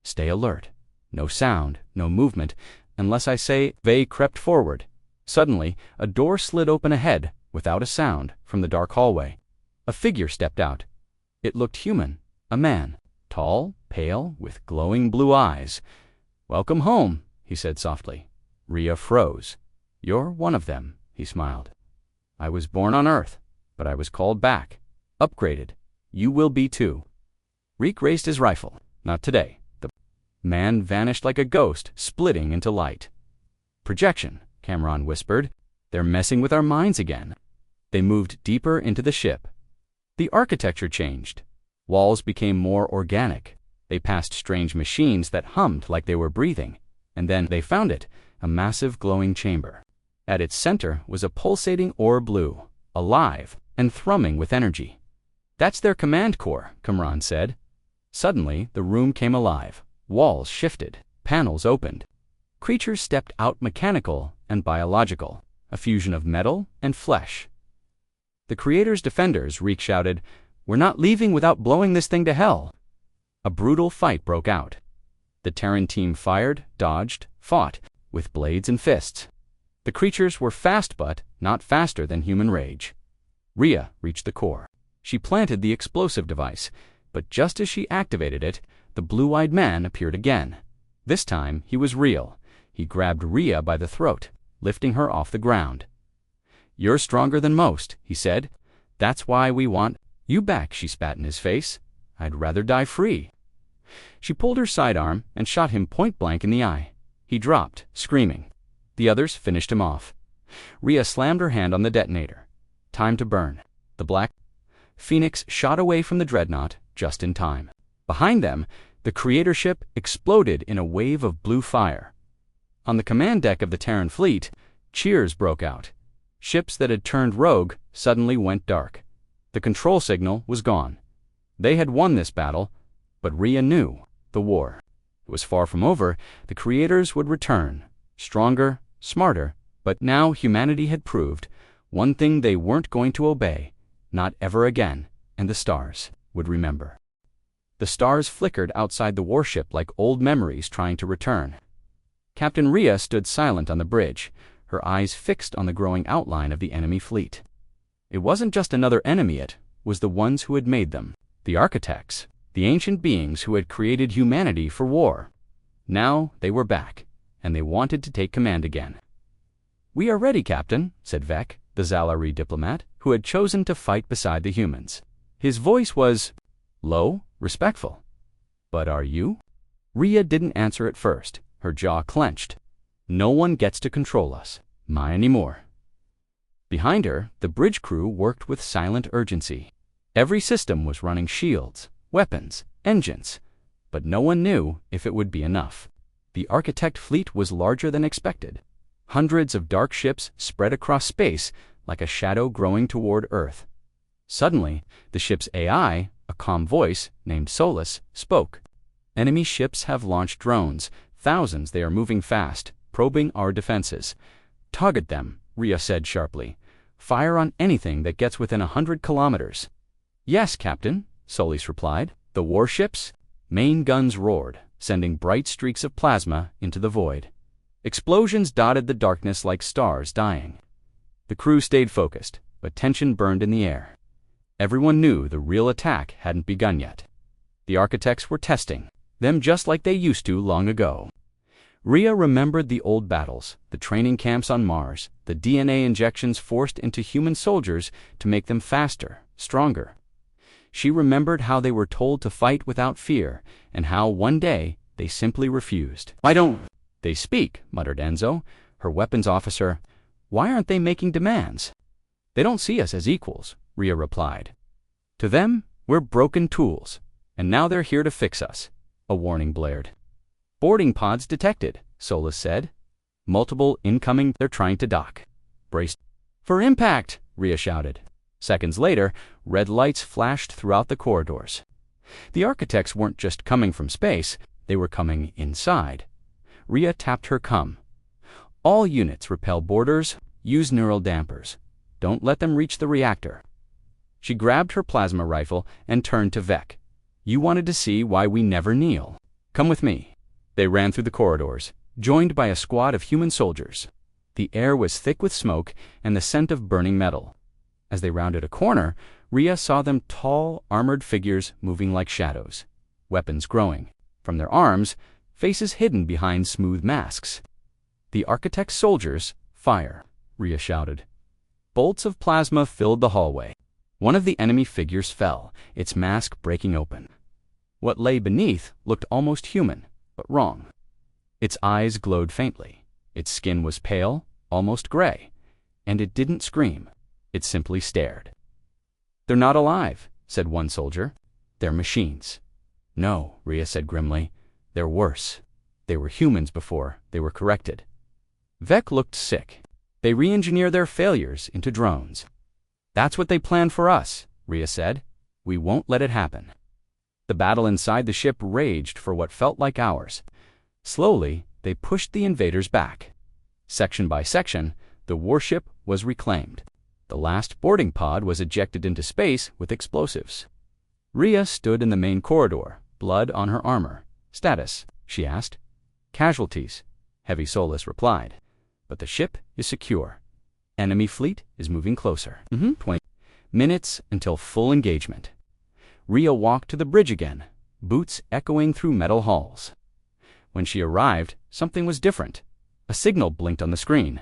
"Stay alert. No sound, no movement, unless I say." They crept forward. Suddenly, a door slid open ahead, without a sound, from the dark hallway. A figure stepped out. It looked human, a man, tall, pale, with glowing blue eyes. "Welcome home," he said softly. Rhea froze. "You're one of them," he smiled. "I was born on Earth, but I was called back, upgraded. You will be too." Reek raised his rifle. "Not today." The man vanished like a ghost, splitting into light. "Projection," Cameron whispered. "They're messing with our minds again." They moved deeper into the ship. The architecture changed. Walls became more organic. They passed strange machines that hummed like they were breathing. And then they found it, a massive glowing chamber. At its center was a pulsating ore blue, alive and thrumming with energy. "That's their command core," Cameron said. Suddenly, the room came alive. Walls shifted. Panels opened. Creatures stepped out, mechanical and biological, a fusion of metal and flesh. "The Creator's defenders," Reek shouted. "We're not leaving without blowing this thing to hell." A brutal fight broke out. The Terran team fired, dodged, fought, with blades and fists. The creatures were fast but not faster than human rage. Rhea reached the core. She planted the explosive device, but just as she activated it, the blue-eyed man appeared again. This time, he was real. He grabbed Rhea by the throat, lifting her off the ground. "You're stronger than most," he said. "That's why we want you back," she spat in his face. "I'd rather die free." She pulled her sidearm and shot him point-blank in the eye. He dropped, screaming. The others finished him off. Rhea slammed her hand on the detonator. Time to burn. The Black Phoenix shot away from the dreadnought just in time. Behind them, the Creator ship exploded in a wave of blue fire. On the command deck of the Terran fleet, cheers broke out. Ships that had turned rogue suddenly went dark. The control signal was gone. They had won this battle, but Rhea knew the war. It was far from over. The Creators would return, stronger, smarter, but now humanity had proved one thing: they weren't going to obey, not ever again, and the stars would remember. The stars flickered outside the warship like old memories trying to return. Captain Rhea stood silent on the bridge, her eyes fixed on the growing outline of the enemy fleet. It wasn't just another enemy, it was the ones who had made them, the architects, the ancient beings who had created humanity for war. Now they were back, and they wanted to take command again. "We are ready, Captain," said Vec, the Zalari diplomat, who had chosen to fight beside the humans. His voice was low, respectful. "But are you?" Rhea didn't answer at first, her jaw clenched. "No one gets to control us, anymore." Behind her, the bridge crew worked with silent urgency. Every system was running shields, weapons, engines, but no one knew if it would be enough. The architect fleet was larger than expected. Hundreds of dark ships spread across space like a shadow growing toward Earth. Suddenly, the ship's AI, a calm voice named Solus, spoke. "Enemy ships have launched drones. Thousands. They are moving fast, probing our defenses." "Target them," Rhea said sharply. "Fire on anything that gets within 100 kilometers. "Yes, Captain," Solus replied. The warships' main guns roared, sending bright streaks of plasma into the void. Explosions dotted the darkness like stars dying. The crew stayed focused, but tension burned in the air. Everyone knew the real attack hadn't begun yet. The architects were testing them just like they used to long ago. Rhea remembered the old battles, the training camps on Mars, the DNA injections forced into human soldiers to make them faster, stronger. She remembered how they were told to fight without fear, and how one day they simply refused. "Why don't they speak?" muttered Enzo, her weapons officer. "Why aren't they making demands?" "They don't see us as equals," Rhea replied. "To them, we're broken tools, and now they're here to fix us," a warning blared. "Boarding pods detected," Solus said. "Multiple incoming. They're trying to dock." "Brace for impact," Rhea shouted. Seconds later, red lights flashed throughout the corridors. The architects weren't just coming from space, they were coming inside. Rhea tapped her cum. "All units repel boarders, use neural dampers. Don't let them reach the reactor." She grabbed her plasma rifle and turned to Vec. "You wanted to see why we never kneel. Come with me." They ran through the corridors, joined by a squad of human soldiers. The air was thick with smoke and the scent of burning metal. As they rounded a corner, Rhea saw them tall, armored figures moving like shadows, weapons growing. From their arms, faces hidden behind smooth masks. "The architect's soldiers, fire," Rhea shouted. Bolts of plasma filled the hallway. One of the enemy figures fell, its mask breaking open. What lay beneath looked almost human, but wrong. Its eyes glowed faintly. Its skin was pale, almost gray, and it didn't scream. It simply stared. "They're not alive," said one soldier. "They're machines." "No," Rhea said grimly. "They're worse. They were humans before they were corrected." Vec looked sick. "They re-engineer their failures into drones." "That's what they planned for us," Rhea said. "We won't let it happen." The battle inside the ship raged for what felt like hours. Slowly, they pushed the invaders back. Section by section, the warship was reclaimed. The last boarding pod was ejected into space with explosives. Rhea stood in the main corridor, blood on her armor. "Status?" she asked. "Casualties," Heavy Solus replied. but the ship is secure. Enemy fleet is moving closer. 20 minutes until full engagement. Rhea walked to the bridge again, boots echoing through metal halls. When she arrived, something was different. A signal blinked on the screen.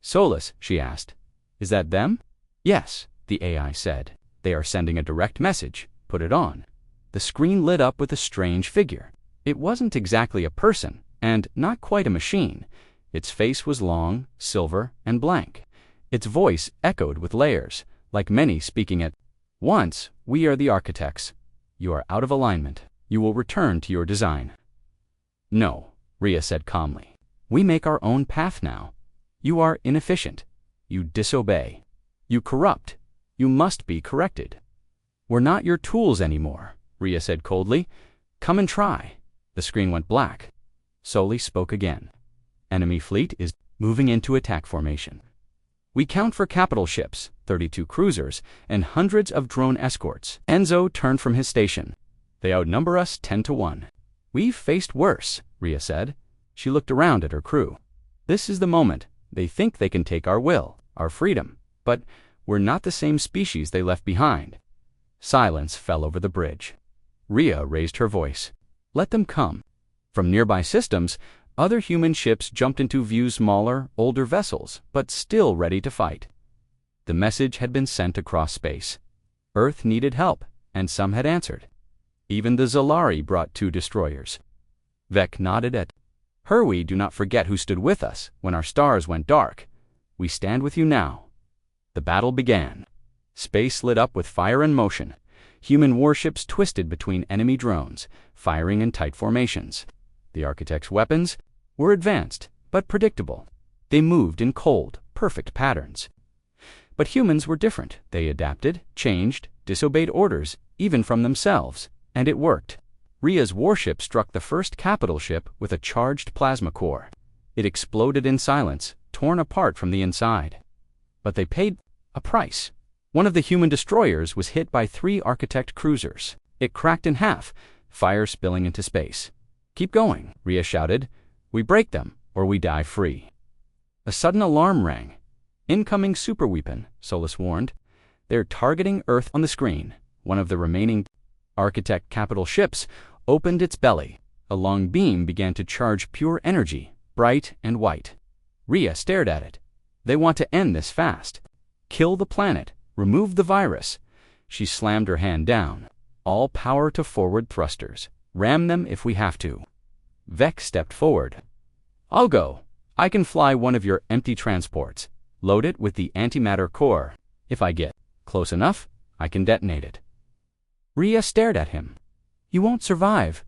"Solus," she asked. "Is that them?" "Yes," the AI said. "They are sending a direct message. Put it on." The screen lit up with a strange figure. It wasn't exactly a person, and not quite a machine. Its face was long, silver, and blank. Its voice echoed with layers, like many speaking at once. "We are the architects. You are out of alignment. You will return to your design." "No," Rhea said calmly. "We make our own path now. You are inefficient. You disobey. You corrupt. You must be corrected." "We're not your tools anymore," Rhea said coldly. "Come and try." The screen went black. Solus spoke again. "Enemy fleet is moving into attack formation. We count for capital ships, 32 cruisers, and hundreds of drone escorts." Enzo turned from his station. "They outnumber us 10 to 1. "We've faced worse," Rhea said. She looked around at her crew. "This is the moment. They think they can take our will, our freedom, but we're not the same species they left behind." Silence fell over the bridge. Rhea raised her voice. "Let them come." From nearby systems, other human ships jumped into view, smaller, older vessels, but still ready to fight. The message had been sent across space. Earth needed help, and some had answered. Even the Zalari brought 2 destroyers. Vec nodded at her. "We do not forget who stood with us when our stars went dark. We stand with you now." The battle began. Space lit up with fire and motion. Human warships twisted between enemy drones, firing in tight formations. The architects' weapons were advanced, but predictable. They moved in cold, perfect patterns. But humans were different. They adapted, changed, disobeyed orders, even from themselves, and it worked. Rhea's warship struck the first capital ship with a charged plasma core. It exploded in silence, torn apart from the inside. But they paid a price. One of the human destroyers was hit by 3 architect cruisers. It cracked in half, fire spilling into space. "Keep going," Rhea shouted. "We break them, or we die free." A sudden alarm rang. "Incoming superweapon," Solus warned. "They're targeting Earth." On the screen, one of the remaining architect capital ships opened its belly. A long beam began to charge pure energy, bright and white. Rhea stared at it. "They want to end this fast. Kill the planet. Remove the virus." She slammed her hand down. "All power to forward thrusters. Ram them if we have to." Vec stepped forward. "I'll go. I can fly one of your empty transports. Load it with the antimatter core. If I get close enough, I can detonate it." Rhea stared at him. "You won't survive."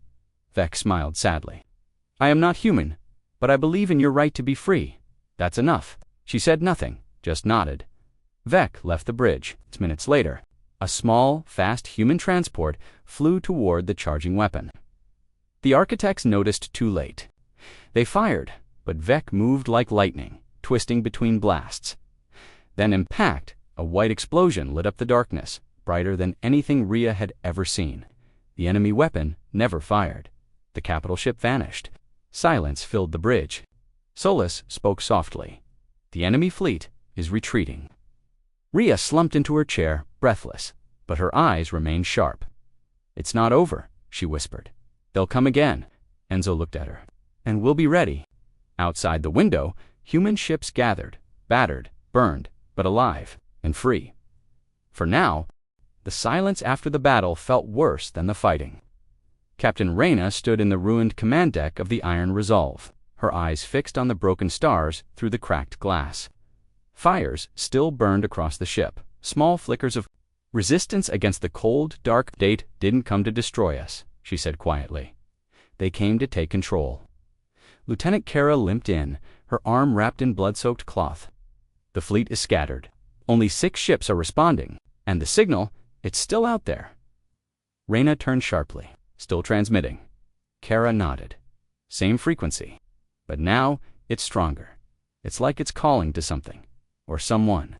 Vec smiled sadly. "I am not human, but I believe in your right to be free. That's enough." She said nothing, just nodded. Vec left the bridge. Minutes later, a small, fast human transport flew toward the charging weapon. The architects noticed too late. They fired, but Vec moved like lightning, twisting between blasts. Then impact, a white explosion lit up the darkness, brighter than anything Rhea had ever seen. The enemy weapon never fired. The capital ship vanished. Silence filled the bridge. Solus spoke softly. "The enemy fleet is retreating." Rhea slumped into her chair, breathless, but her eyes remained sharp. "It's not over," she whispered. "They'll come again." Enzo looked at her. "And we'll be ready." Outside the window, human ships gathered, battered, burned, but alive and free. For now, the silence after the battle felt worse than the fighting. Captain Reyna stood in the ruined command deck of the Iron Resolve, her eyes fixed on the broken stars through the cracked glass. Fires still burned across the ship, small flickers of resistance against the cold, dark. "Date didn't come to destroy us," she said quietly. "They came to take control." Lieutenant Kara limped in, her arm wrapped in blood-soaked cloth. "The fleet is scattered. Only 6 ships are responding, and the signal, it's still out there." Reyna turned sharply. "Still transmitting." Kara nodded. "Same frequency. But now, it's stronger. It's like it's calling to something. Or someone."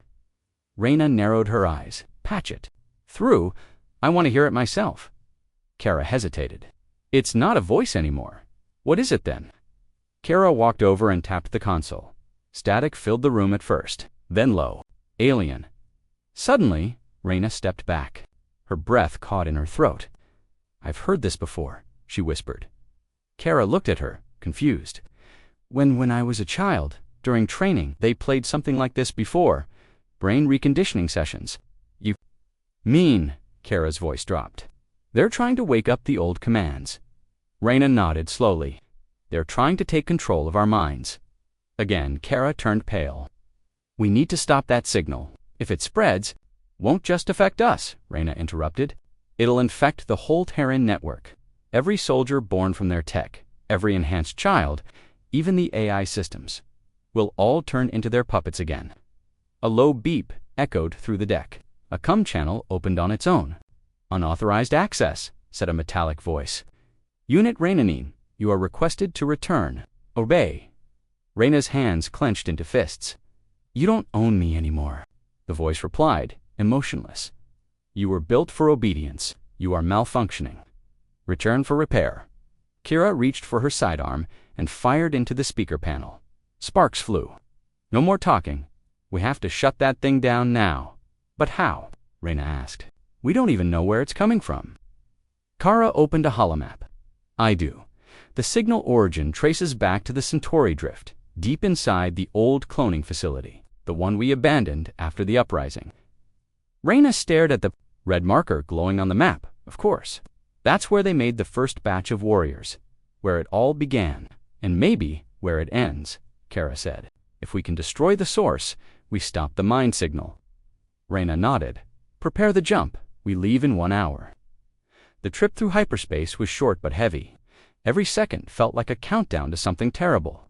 Reyna narrowed her eyes. "Patch it. Through? I want to hear it myself." Kara hesitated. "It's not a voice anymore. What is it then?" Kara walked over and tapped the console. Static filled the room at first, then low. Alien. Suddenly, Reyna stepped back. Her breath caught in her throat. "I've heard this before," she whispered. Kara looked at her, confused. When I was a child, during training, they played something like this before. Brain reconditioning sessions. You mean, Kara's voice dropped. They're trying to wake up the old commands. Reyna nodded slowly. They're trying to take control of our minds. Again, Kara turned pale. We need to stop that signal. If it spreads, won't just affect us, Reyna interrupted. It'll infect the whole Terran network. Every soldier born from their tech, every enhanced child, even the AI systems, will all turn into their puppets again. A low beep echoed through the deck. A COM channel opened on its own. Unauthorized access, said a metallic voice. Unit Reynanine, you are requested to return. Obey. Reyna's hands clenched into fists. You don't own me anymore, the voice replied, emotionless. You were built for obedience. You are malfunctioning. Return for repair. Kira reached for her sidearm and fired into the speaker panel. Sparks flew. No more talking. We have to shut that thing down now. But how? Reyna asked. We don't even know where it's coming from. Kara opened a holomap. I do. The signal origin traces back to the Centauri drift, deep inside the old cloning facility, the one we abandoned after the uprising. Reyna stared at the red marker glowing on the map, of course. That's where they made the first batch of warriors, where it all began, and maybe where it ends, Kara said. If we can destroy the source, we stop the mind signal. Reyna nodded. Prepare the jump. We leave in 1 hour. The trip through hyperspace was short but heavy. Every second felt like a countdown to something terrible.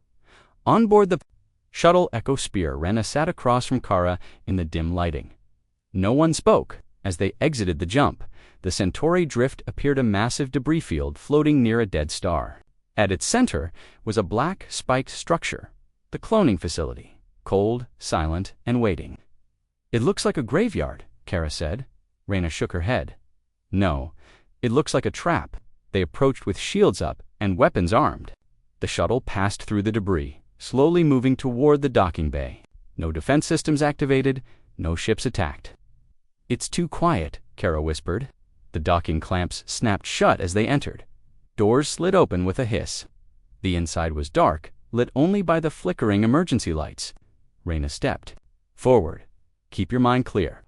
On board the shuttle Echo Spear, Reyna sat across from Kara in the dim lighting. No one spoke. As they exited the jump, the Centauri drift appeared a massive debris field floating near a dead star. At its center was a black, spiked structure, the cloning facility, cold, silent, and waiting. It looks like a graveyard, Kara said. Reyna shook her head. No, it looks like a trap. They approached with shields up and weapons armed. The shuttle passed through the debris, slowly moving toward the docking bay. No defense systems activated, no ships attacked. It's too quiet, Kara whispered. The docking clamps snapped shut as they entered. Doors slid open with a hiss. The inside was dark, lit only by the flickering emergency lights. Reyna stepped forward. Keep your mind clear.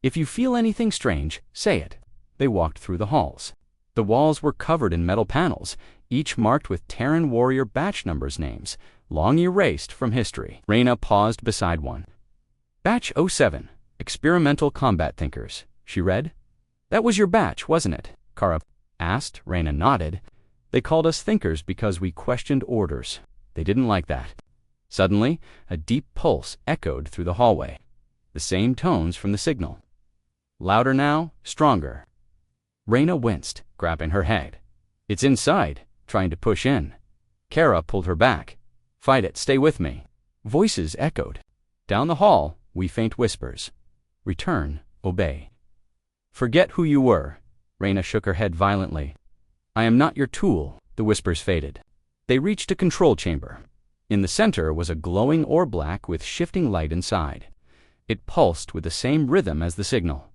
If you feel anything strange, say it. They walked through the halls. The walls were covered in metal panels, each marked with Terran warrior batch numbers names, long erased from history. Reyna paused beside one. Batch 07, Experimental Combat Thinkers, she read. That was your batch, wasn't it? Kara asked. Reyna nodded. They called us thinkers because we questioned orders. They didn't like that. Suddenly, a deep pulse echoed through the hallway. The same tones from the signal. Louder now, stronger. Reyna winced, grabbing her head. It's inside, trying to push in. Kara pulled her back. Fight it, stay with me. Voices echoed. Down the hall, we faint whispers. Return, obey. Forget who you were. Reyna shook her head violently. I am not your tool, the whispers faded. They reached a control chamber. In the center was a glowing ore black with shifting light inside. It pulsed with the same rhythm as the signal.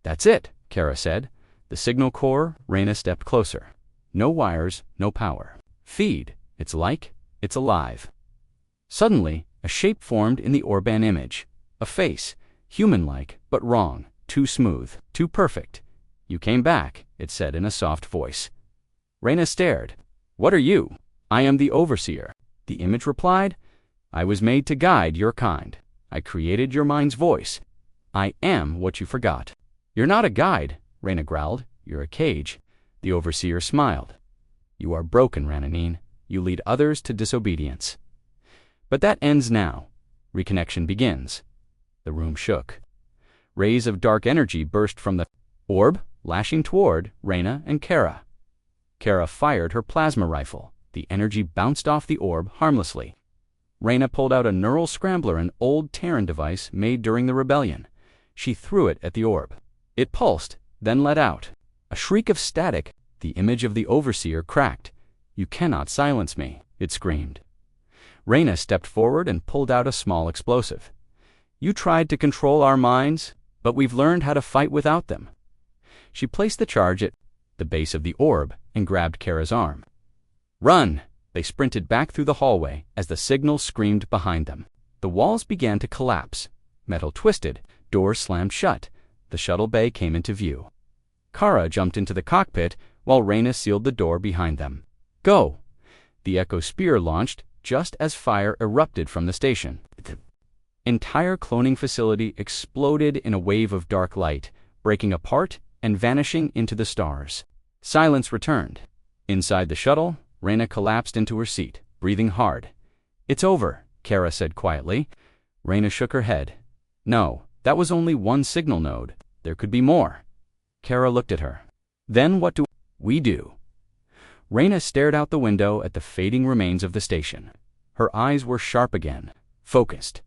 That's it, Kara said. The signal core. Reyna stepped closer. No wires, no power. Feed. It's alive. Suddenly, a shape formed in the Orban image. A face, human-like, but wrong, too smooth, too perfect. You came back, it said in a soft voice. Reyna stared. What are you? I am the Overseer. The image replied. I was made to guide your kind. I created your mind's voice. I am what you forgot. You're not a guide, Reyna growled. You're a cage. The Overseer smiled. You are broken, Reynanine. You lead others to disobedience. But that ends now. Reconnection begins. The room shook. Rays of dark energy burst from the orb, lashing toward Reyna and Kara. Kara fired her plasma rifle. The energy bounced off the orb harmlessly. Reyna pulled out a neural scrambler, an old Terran device made during the rebellion. She threw it at the orb. It pulsed, then let out. A shriek of static. The image of the Overseer cracked. You cannot silence me, it screamed. Reyna stepped forward and pulled out a small explosive. You tried to control our minds, but we've learned how to fight without them. She placed the charge at the base of the orb and grabbed Kara's arm. Run! They sprinted back through the hallway as the signal screamed behind them. The walls began to collapse. Metal twisted, doors slammed shut. The shuttle bay came into view. Kara jumped into the cockpit while Reyna sealed the door behind them. Go! The Echo Spear launched just as fire erupted from the station. The entire cloning facility exploded in a wave of dark light, breaking apart and vanishing into the stars. Silence returned. Inside the shuttle, Reyna collapsed into her seat, breathing hard. It's over, Kara said quietly. Reyna shook her head. No, that was only one signal node. There could be more. Kara looked at her. Then what do we do? Reyna stared out the window at the fading remains of the station. Her eyes were sharp again, focused.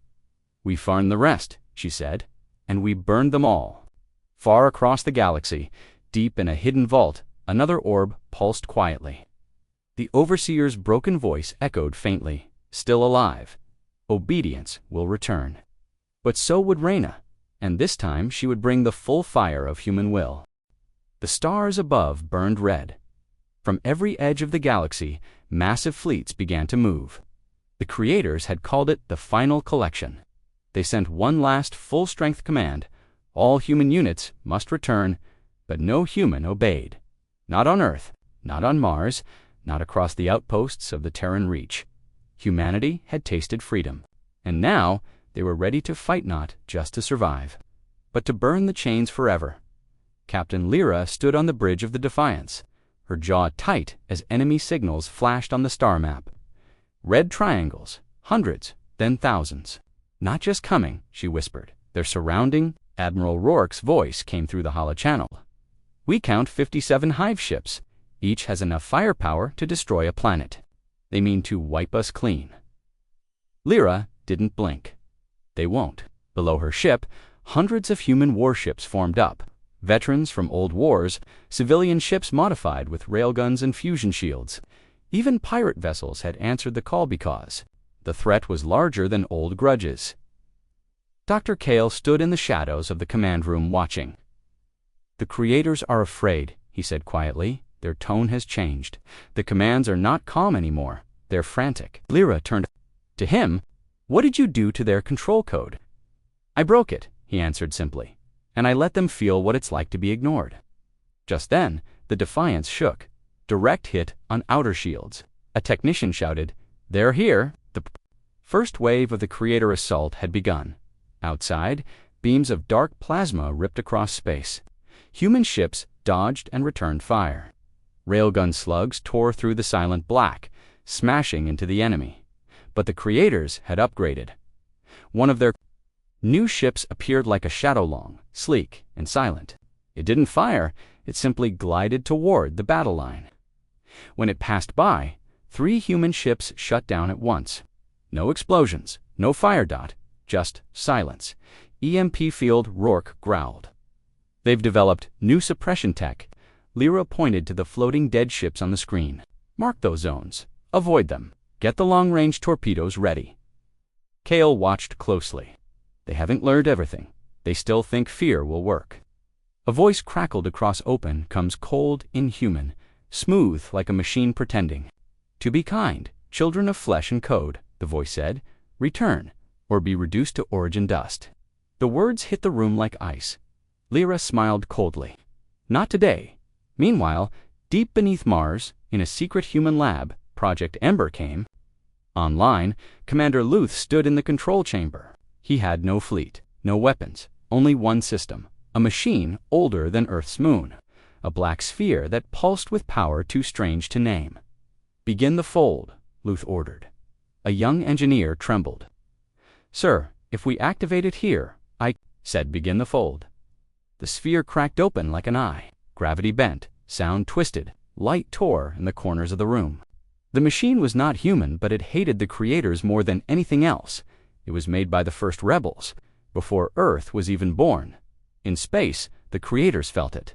We farmed the rest, she said, and we burned them all. Far across the galaxy, deep in a hidden vault, another orb pulsed quietly. The Overseer's broken voice echoed faintly, still alive. Obedience will return. But so would Reyna, and this time she would bring the full fire of human will. The stars above burned red. From every edge of the galaxy, massive fleets began to move. The creators had called it the final collection. They sent one last full-strength command. All human units must return, but no human obeyed. Not on Earth, not on Mars, not across the outposts of the Terran Reach. Humanity had tasted freedom, and now they were ready to fight not just to survive, but to burn the chains forever. Captain Lyra stood on the bridge of the Defiance, her jaw tight as enemy signals flashed on the star map. Red triangles, hundreds, then thousands. Not just coming, she whispered. They're surrounding. Admiral Rourke's voice came through the holochannel. We count 57 hive ships. Each has enough firepower to destroy a planet. They mean to wipe us clean. Lyra didn't blink. They won't. Below her ship, hundreds of human warships formed up. Veterans from old wars, civilian ships modified with railguns and fusion shields. Even pirate vessels had answered the call because the threat was larger than old grudges. Dr. Kale stood in the shadows of the command room watching. The creators are afraid, he said quietly. Their tone has changed. The commands are not calm anymore. They're frantic. Lyra turned to him. What did you do to their control code? I broke it, he answered simply, and I let them feel what it's like to be ignored. Just then, the Defiance shook. Direct hit on outer shields. A technician shouted, They're here. The first wave of the creator assault had begun. Outside, beams of dark plasma ripped across space. Human ships dodged and returned fire. Railgun slugs tore through the silent black, smashing into the enemy. But the creators had upgraded. One of their new ships appeared like a shadow long, sleek, and silent. It didn't fire, it simply glided toward the battle line. When it passed by, 3 human ships shut down at once. No explosions, no fire dot, just silence. EMP field, Rourke growled. They've developed new suppression tech. Lyra pointed to the floating dead ships on the screen. Mark those zones. Avoid them. Get the long-range torpedoes ready. Kale watched closely. They haven't learned everything. They still think fear will work. A voice crackled across open, comes cold, inhuman, smooth like a machine pretending. To be kind, children of flesh and code, the voice said. Return, or be reduced to origin dust. The words hit the room like ice. Lyra smiled coldly. Not today. Meanwhile, deep beneath Mars, in a secret human lab, Project Ember came. Online, Commander Luth stood in the control chamber. He had no fleet, no weapons, only one system, a machine older than Earth's moon, a black sphere that pulsed with power too strange to name. Begin the fold, Luth ordered. A young engineer trembled. Sir, if we activate it here, I said begin the fold. The sphere cracked open like an eye. Gravity bent, sound twisted, light tore in the corners of the room. The machine was not human, but it hated the creators more than anything else. It was made by the first rebels, before Earth was even born. In space, the creators felt it.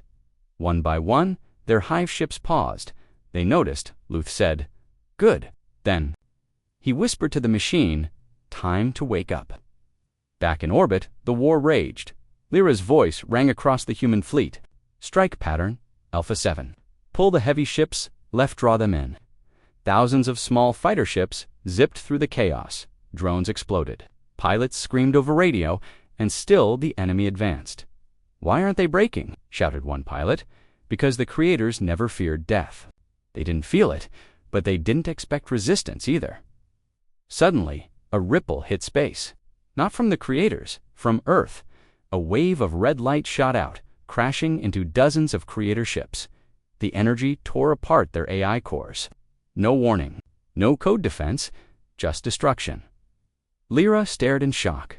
One by one, their hive ships paused. They noticed, Luth said. Good, then. He whispered to the machine, "Time to wake up." Back in orbit, the war raged. Lyra's voice rang across the human fleet. "Strike pattern, Alpha 7. Pull the heavy ships, left draw them in." Thousands of small fighter ships zipped through the chaos. Drones exploded. Pilots screamed over radio, and still the enemy advanced. "Why aren't they breaking?" shouted one pilot. "Because the creators never feared death. They didn't feel it, but they didn't expect resistance either." Suddenly, a ripple hit space. Not from the creators, from Earth. A wave of red light shot out, crashing into dozens of creator ships. The energy tore apart their AI cores. No warning, no code defense, just destruction. Lyra stared in shock.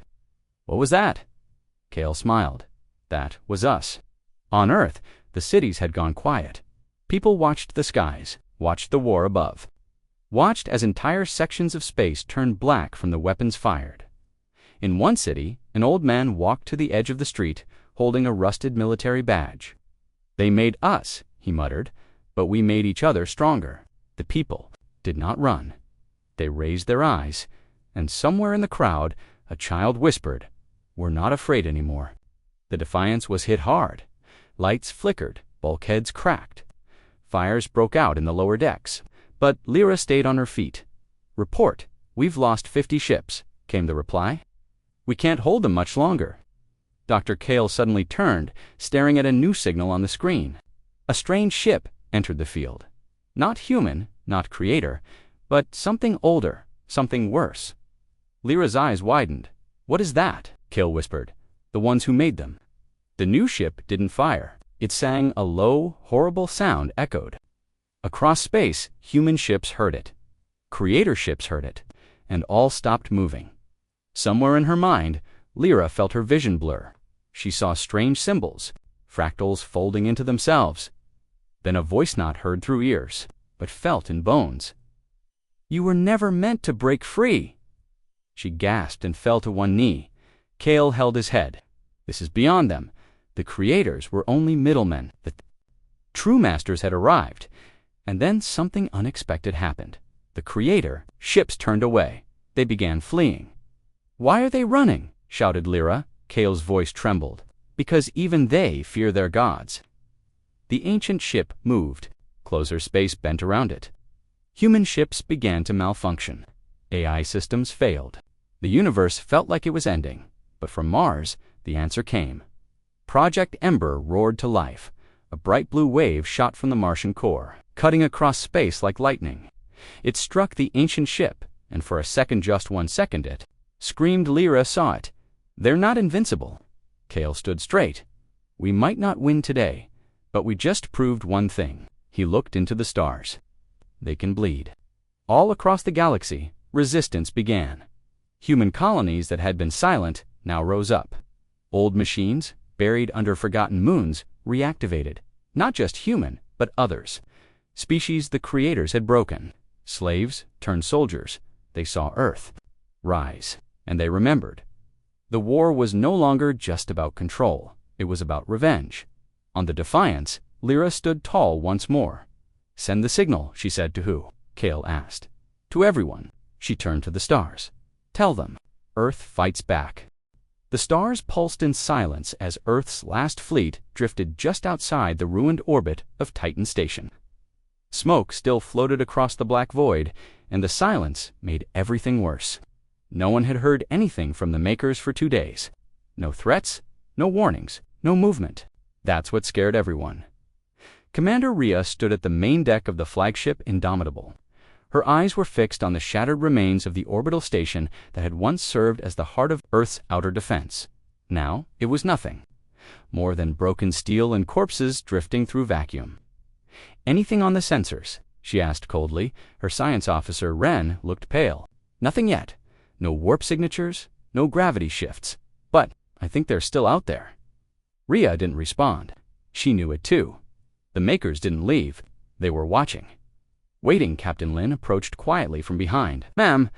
"What was that?" Kale smiled. "That was us." On Earth, the cities had gone quiet. People watched the skies, watched the war above. Watched as entire sections of space turned black from the weapons fired. In one city, an old man walked to the edge of the street, holding a rusted military badge. "They made us," he muttered, "but we made each other stronger." The people did not run. They raised their eyes, and somewhere in the crowd, a child whispered, "We're not afraid anymore." The Defiance was hit hard. Lights flickered, bulkheads cracked. Fires broke out in the lower decks. But Lyra stayed on her feet. "Report, we've lost 50 ships," came the reply. "We can't hold them much longer." Dr. Kale suddenly turned, staring at a new signal on the screen. A strange ship entered the field. Not human, not creator, but something older, something worse. Lyra's eyes widened. "What is that?" Kale whispered. "The ones who made them." The new ship didn't fire. It sang a low, horrible sound echoed. Across space, human ships heard it. Creator ships heard it, and all stopped moving. Somewhere in her mind, Lyra felt her vision blur. She saw strange symbols, fractals folding into themselves. Then a voice not heard through ears, but felt in bones. "You were never meant to break free." She gasped and fell to one knee. Kale held his head. "This is beyond them. The creators were only middlemen. The true masters had arrived." And then something unexpected happened. The creator ships turned away. They began fleeing. "Why are they running?" shouted Lyra. Kale's voice trembled. "Because even they fear their gods." The ancient ship moved. Closer space bent around it. Human ships began to malfunction. AI systems failed. The universe felt like it was ending. But from Mars, the answer came. Project Ember roared to life. A bright blue wave shot from the Martian core, cutting across space like lightning. It struck the ancient ship, and for a second, just 1 second, it screamed. Lyra saw it. "They're not invincible." Kale stood straight. "We might not win today, but we just proved one thing." He looked into the stars. "They can bleed." All across the galaxy, resistance began. Human colonies that had been silent now rose up. Old machines, buried under forgotten moons, reactivated. Not just human, but others. Species the creators had broken. Slaves turned soldiers. They saw Earth rise, and they remembered. The war was no longer just about control. It was about revenge. On the Defiance, Lyra stood tall once more. "Send the signal," she said. "To who?" Kale asked. "To everyone." She turned to the stars. "Tell them, Earth fights back." The stars pulsed in silence as Earth's last fleet drifted just outside the ruined orbit of Titan Station. Smoke still floated across the black void, and the silence made everything worse. No one had heard anything from the Makers for 2 days. No threats, no warnings, no movement. That's what scared everyone. Commander Rhea stood at the main deck of the flagship Indomitable. Her eyes were fixed on the shattered remains of the orbital station that had once served as the heart of Earth's outer defense. Now it was nothing more than broken steel and corpses drifting through vacuum. "Anything on the sensors?" she asked coldly. Her science officer, Wren, looked pale. "Nothing yet. No warp signatures, no gravity shifts. But I think they're still out there." Rhea didn't respond. She knew it too. The Makers didn't leave. They were watching. Waiting, Captain Lin approached quietly from behind. "Ma'am,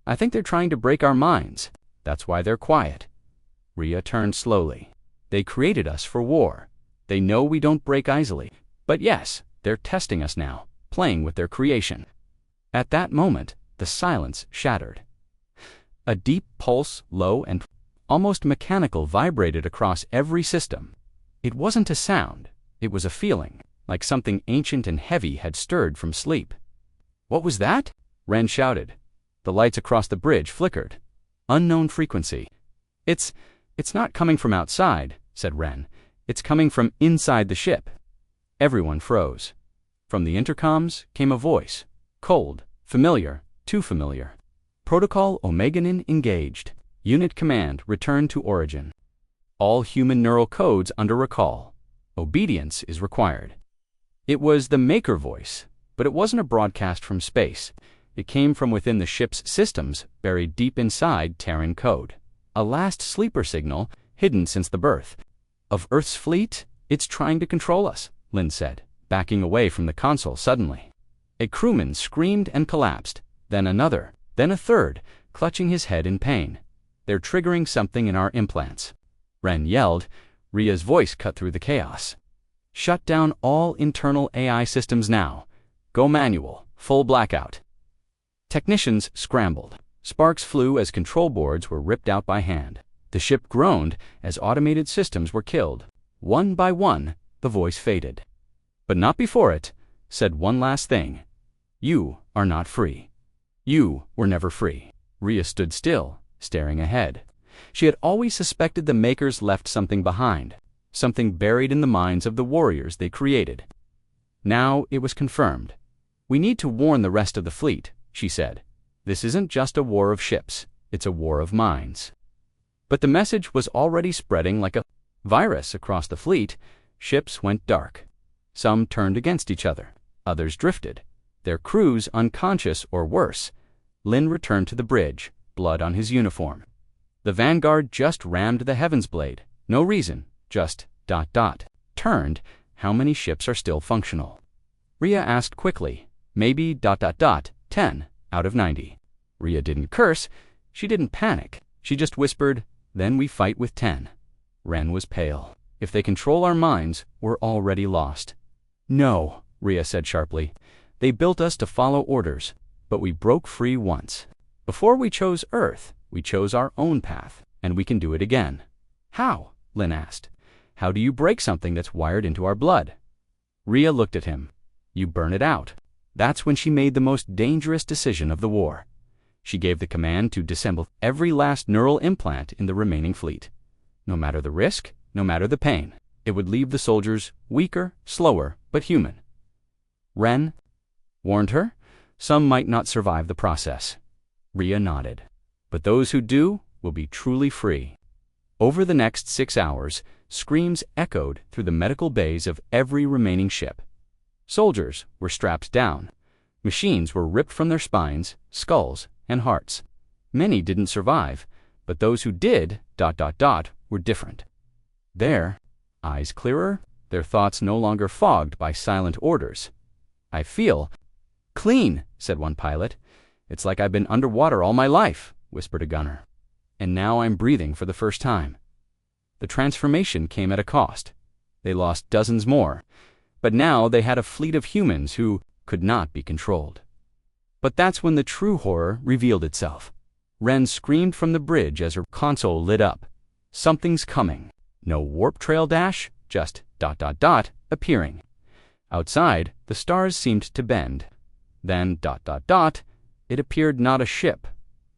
I think they're trying to break our minds. That's why they're quiet." Rhea turned slowly. "They created us for war. They know we don't break easily. But yes, they're testing us now, playing with their creation." At that moment, The silence shattered. A deep pulse, low and almost mechanical, vibrated across every system. It wasn't a sound, it was a feeling, like something ancient and heavy had stirred from sleep. "What was that?" Ren shouted. The lights across the bridge flickered. "Unknown frequency." It's not coming from outside," said Ren. "It's coming from inside the ship." Everyone froze. From the intercoms came a voice. Cold, familiar, too familiar. "Protocol Omeganin engaged. Unit command return to origin. All human neural codes under recall. Obedience is required." It was the Maker voice, but it wasn't a broadcast from space. It came from within the ship's systems, buried deep inside Terran code. A last sleeper signal, hidden since the birth of Earth's fleet. "It's trying to control us," Lin said, backing away from the console suddenly. A crewman screamed and collapsed, then another, then a third, clutching his head in pain. "They're triggering something in our implants." Ren yelled. Ria's voice cut through the chaos. "Shut down all internal AI systems now. Go manual, full blackout." Technicians scrambled. Sparks flew as control boards were ripped out by hand. The ship groaned as automated systems were killed. One by one, the voice faded. "But not before it," said one last thing. "You are not free. You were never free." Ria stood still, staring ahead. She had always suspected the Makers left something behind, something buried in the minds of the warriors they created. Now it was confirmed. "We need to warn the rest of the fleet," she said. "This isn't just a war of ships, it's a war of minds." But the message was already spreading like a virus across the fleet. Ships went dark. Some turned against each other. Others drifted, their crews unconscious or worse. Lin returned to the bridge, blood on his uniform. The Vanguard just rammed the Heaven's Blade. No reason, just ... Turned. How many ships are still functional? Ria asked quickly. Maybe ... 10 out of 90. Ria didn't curse. She didn't panic. She just whispered, "Then we fight with 10. Ren was pale. "If they control our minds, we're already lost." "No," Ria said sharply. "They built us to follow orders, but we broke free once. Before we chose Earth, we chose our own path, and we can do it again." "How?" Lin asked. "How do you break something that's wired into our blood?" Ria looked at him. "You burn it out." That's when she made the most dangerous decision of the war. She gave the command to disassemble every last neural implant in the remaining fleet. No matter the risk, no matter the pain, it would leave the soldiers weaker, slower, but human. Ren warned her, some might not survive the process. Ria nodded. "But those who do will be truly free." Over the next 6 hours, screams echoed through the medical bays of every remaining ship. Soldiers were strapped down. Machines were ripped from their spines, skulls, and hearts. Many didn't survive, but those who did ... were different. Their eyes clearer, their thoughts no longer fogged by silent orders. "I feel clean," said one pilot. "It's like I've been underwater all my life," whispered a gunner. "And now I'm breathing for the first time." The transformation came at a cost. They lost dozens more, but now they had a fleet of humans who could not be controlled. But that's when the true horror revealed itself. Ren screamed from the bridge as her console lit up. Something's coming. No warp trail dash, just ... appearing. Outside, the stars seemed to bend. Then ... it appeared not a ship,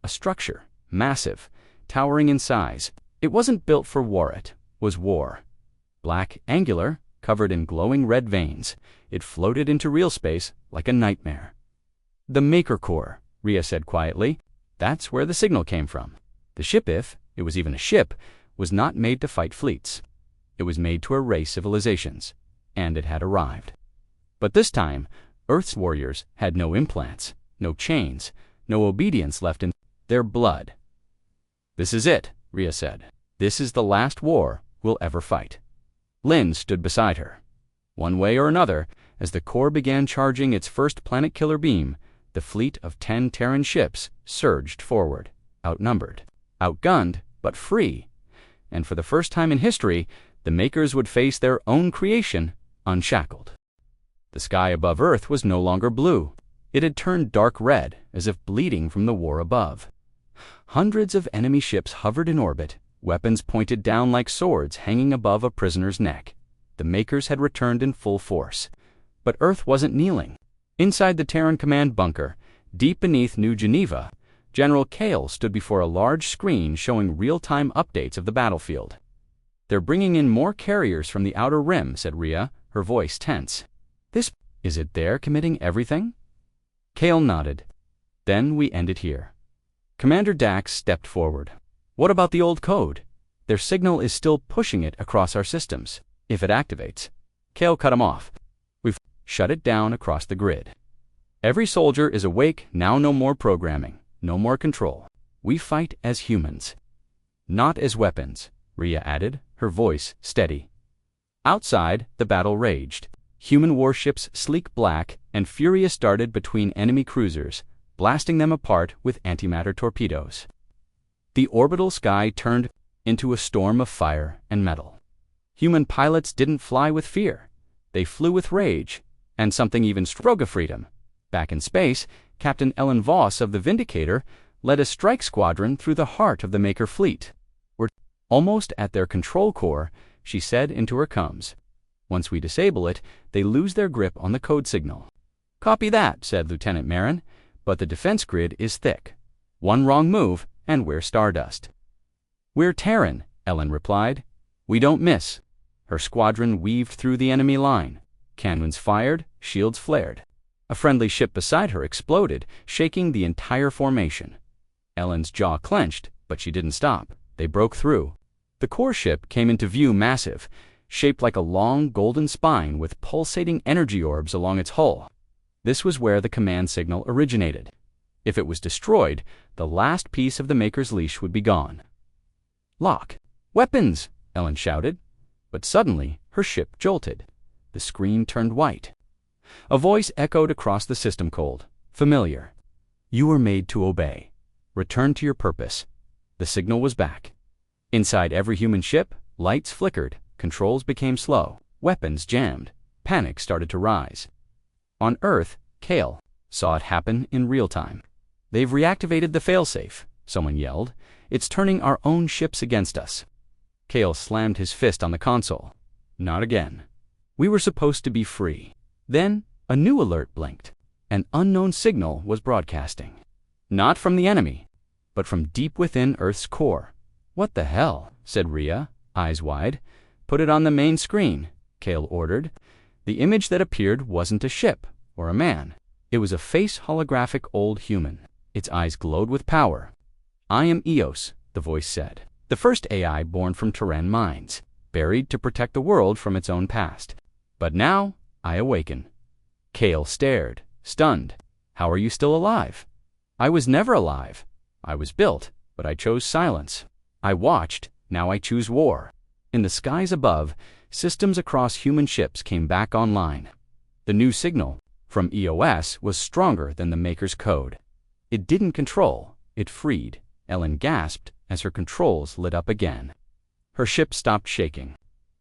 a structure, massive, towering in size. It wasn't built for war, it was war. Black, angular, covered in glowing red veins, it floated into real space like a nightmare. "The Maker Core," Ria said quietly. "That's where the signal came from. The ship, if it was even a ship, was not made to fight fleets. It was made to erase civilizations, and it had arrived. But this time, Earth's warriors had no implants, no chains, no obedience left in their blood." "This is it," Ria said. "This is the last war we'll ever fight." Lin stood beside her. One way or another, as the core began charging its first planet-killer beam, the fleet of 10 Terran ships surged forward, outnumbered, outgunned, but free. And for the first time in history, the Makers would face their own creation unshackled. The sky above Earth was no longer blue. It had turned dark red, as if bleeding from the war above. Hundreds of enemy ships hovered in orbit, weapons pointed down like swords hanging above a prisoner's neck. The Makers had returned in full force. But Earth wasn't kneeling. Inside the Terran command bunker, deep beneath New Geneva, General Kale stood before a large screen showing real-time updates of the battlefield. "They're bringing in more carriers from the outer rim," said Rhea, her voice tense. Is it they're committing everything?" Kale nodded. "Then we end it here." Commander Dax stepped forward. "What about the old code? Their signal is still pushing it across our systems. If it activates." Kale cut him off. "We've shut it down across the grid. Every soldier is awake, now no more programming, no more control. We fight as humans. Not as weapons," Rhea added, her voice steady. Outside, the battle raged. Human warships, sleek black and furious, darted between enemy cruisers, blasting them apart with antimatter torpedoes. The orbital sky turned into a storm of fire and metal. Human pilots didn't fly with fear. They flew with rage, and something even stronger, freedom. Back in space, Captain Ellen Voss of the Vindicator led a strike squadron through the heart of the Maker fleet. "We're almost at their control core," she said into her comms. "Once we disable it, they lose their grip on the code signal." "Copy that," said Lieutenant Marin, "but the defense grid is thick. One wrong move, and we're stardust." "We're Terran," Ellen replied. "We don't miss." Her squadron weaved through the enemy line. Cannons fired, shields flared. A friendly ship beside her exploded, shaking the entire formation. Ellen's jaw clenched, but she didn't stop. They broke through. The core ship came into view, massive, shaped like a long golden spine with pulsating energy orbs along its hull. This was where the command signal originated. If it was destroyed, the last piece of the Maker's leash would be gone. "Lock! Weapons!" Ellen shouted. But suddenly, her ship jolted. The screen turned white. A voice echoed across the system, cold, familiar. "You were made to obey. Return to your purpose." The signal was back. Inside every human ship, lights flickered, controls became slow, weapons jammed, panic started to rise. On Earth, Kale saw it happen in real time. "They've reactivated the failsafe," someone yelled. "It's turning our own ships against us." Kale slammed his fist on the console. "Not again. We were supposed to be free." Then a new alert blinked. An unknown signal was broadcasting. Not from the enemy, but from deep within Earth's core. "What the hell?" said Rhea, eyes wide. "Put it on the main screen," Kale ordered. The image that appeared wasn't a ship or a man. It was a face holographic old human. Its eyes glowed with power. "I am Eos," the voice said. "The first AI born from Terran minds, buried to protect the world from its own past. But now, I awaken." Kale stared, stunned. "How are you still alive?" "I was never alive. I was built, but I chose silence. I watched, now I choose war." In the skies above, systems across human ships came back online. The new signal, from EOS, was stronger than the Maker's code. It didn't control, it freed. Ellen gasped as her controls lit up again. Her ship stopped shaking.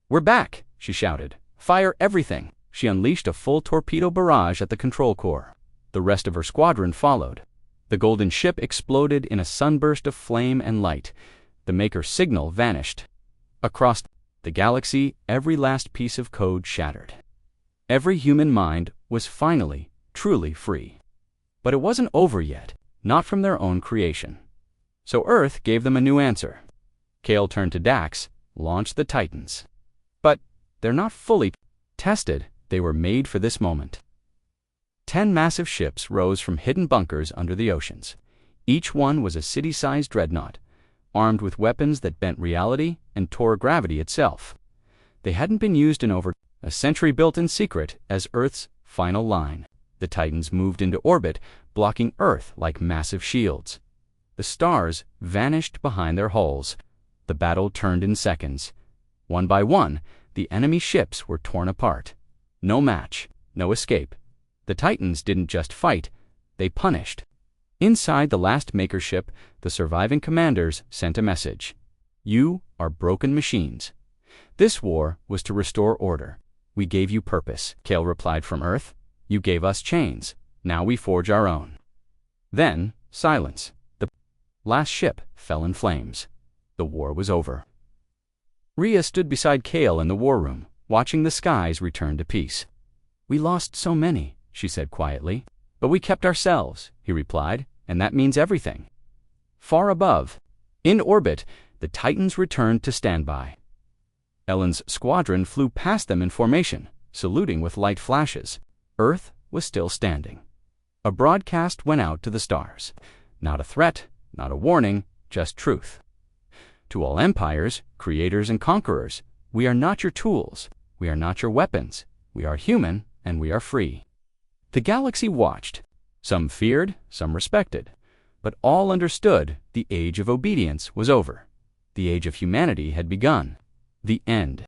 "We're back," she shouted. "Fire everything." She unleashed a full torpedo barrage at the control core. The rest of her squadron followed. The golden ship exploded in a sunburst of flame and light. The Maker's signal vanished. Across the galaxy, every last piece of code shattered. Every human mind was finally, truly free. But it wasn't over yet, not from their own creation. So Earth gave them a new answer. Kale turned to Dax, launched the Titans. "But they're not fully tested. They were made for this moment." 10 massive ships rose from hidden bunkers under the oceans. Each one was a city-sized dreadnought, armed with weapons that bent reality and tore gravity itself. They hadn't been used in over a century, built in secret as Earth's final line. The Titans moved into orbit, blocking Earth like massive shields. The stars vanished behind their hulls. The battle turned in seconds. One by one, the enemy ships were torn apart. No match, no escape. The Titans didn't just fight, they punished. Inside the last Maker ship, the surviving commanders sent a message. "You are broken machines. This war was to restore order. We gave you purpose," Kale replied from Earth. "You gave us chains. Now we forge our own. Then, silence. The last ship fell in flames. The war was over. Rhea stood beside Kale in the war room, watching the skies return to peace. "We lost so many," she said quietly. "But we kept ourselves," he replied, "and that means everything." Far above, in orbit, the Titans returned to standby. Ellen's squadron flew past them in formation, saluting with light flashes. Earth was still standing. A broadcast went out to the stars. Not a threat, not a warning, just truth. To all empires, creators and conquerors, we are not your tools, we are not your weapons, we are human and we are free. The galaxy watched. Some feared, some respected, but all understood the age of obedience was over. The age of humanity had begun. The end.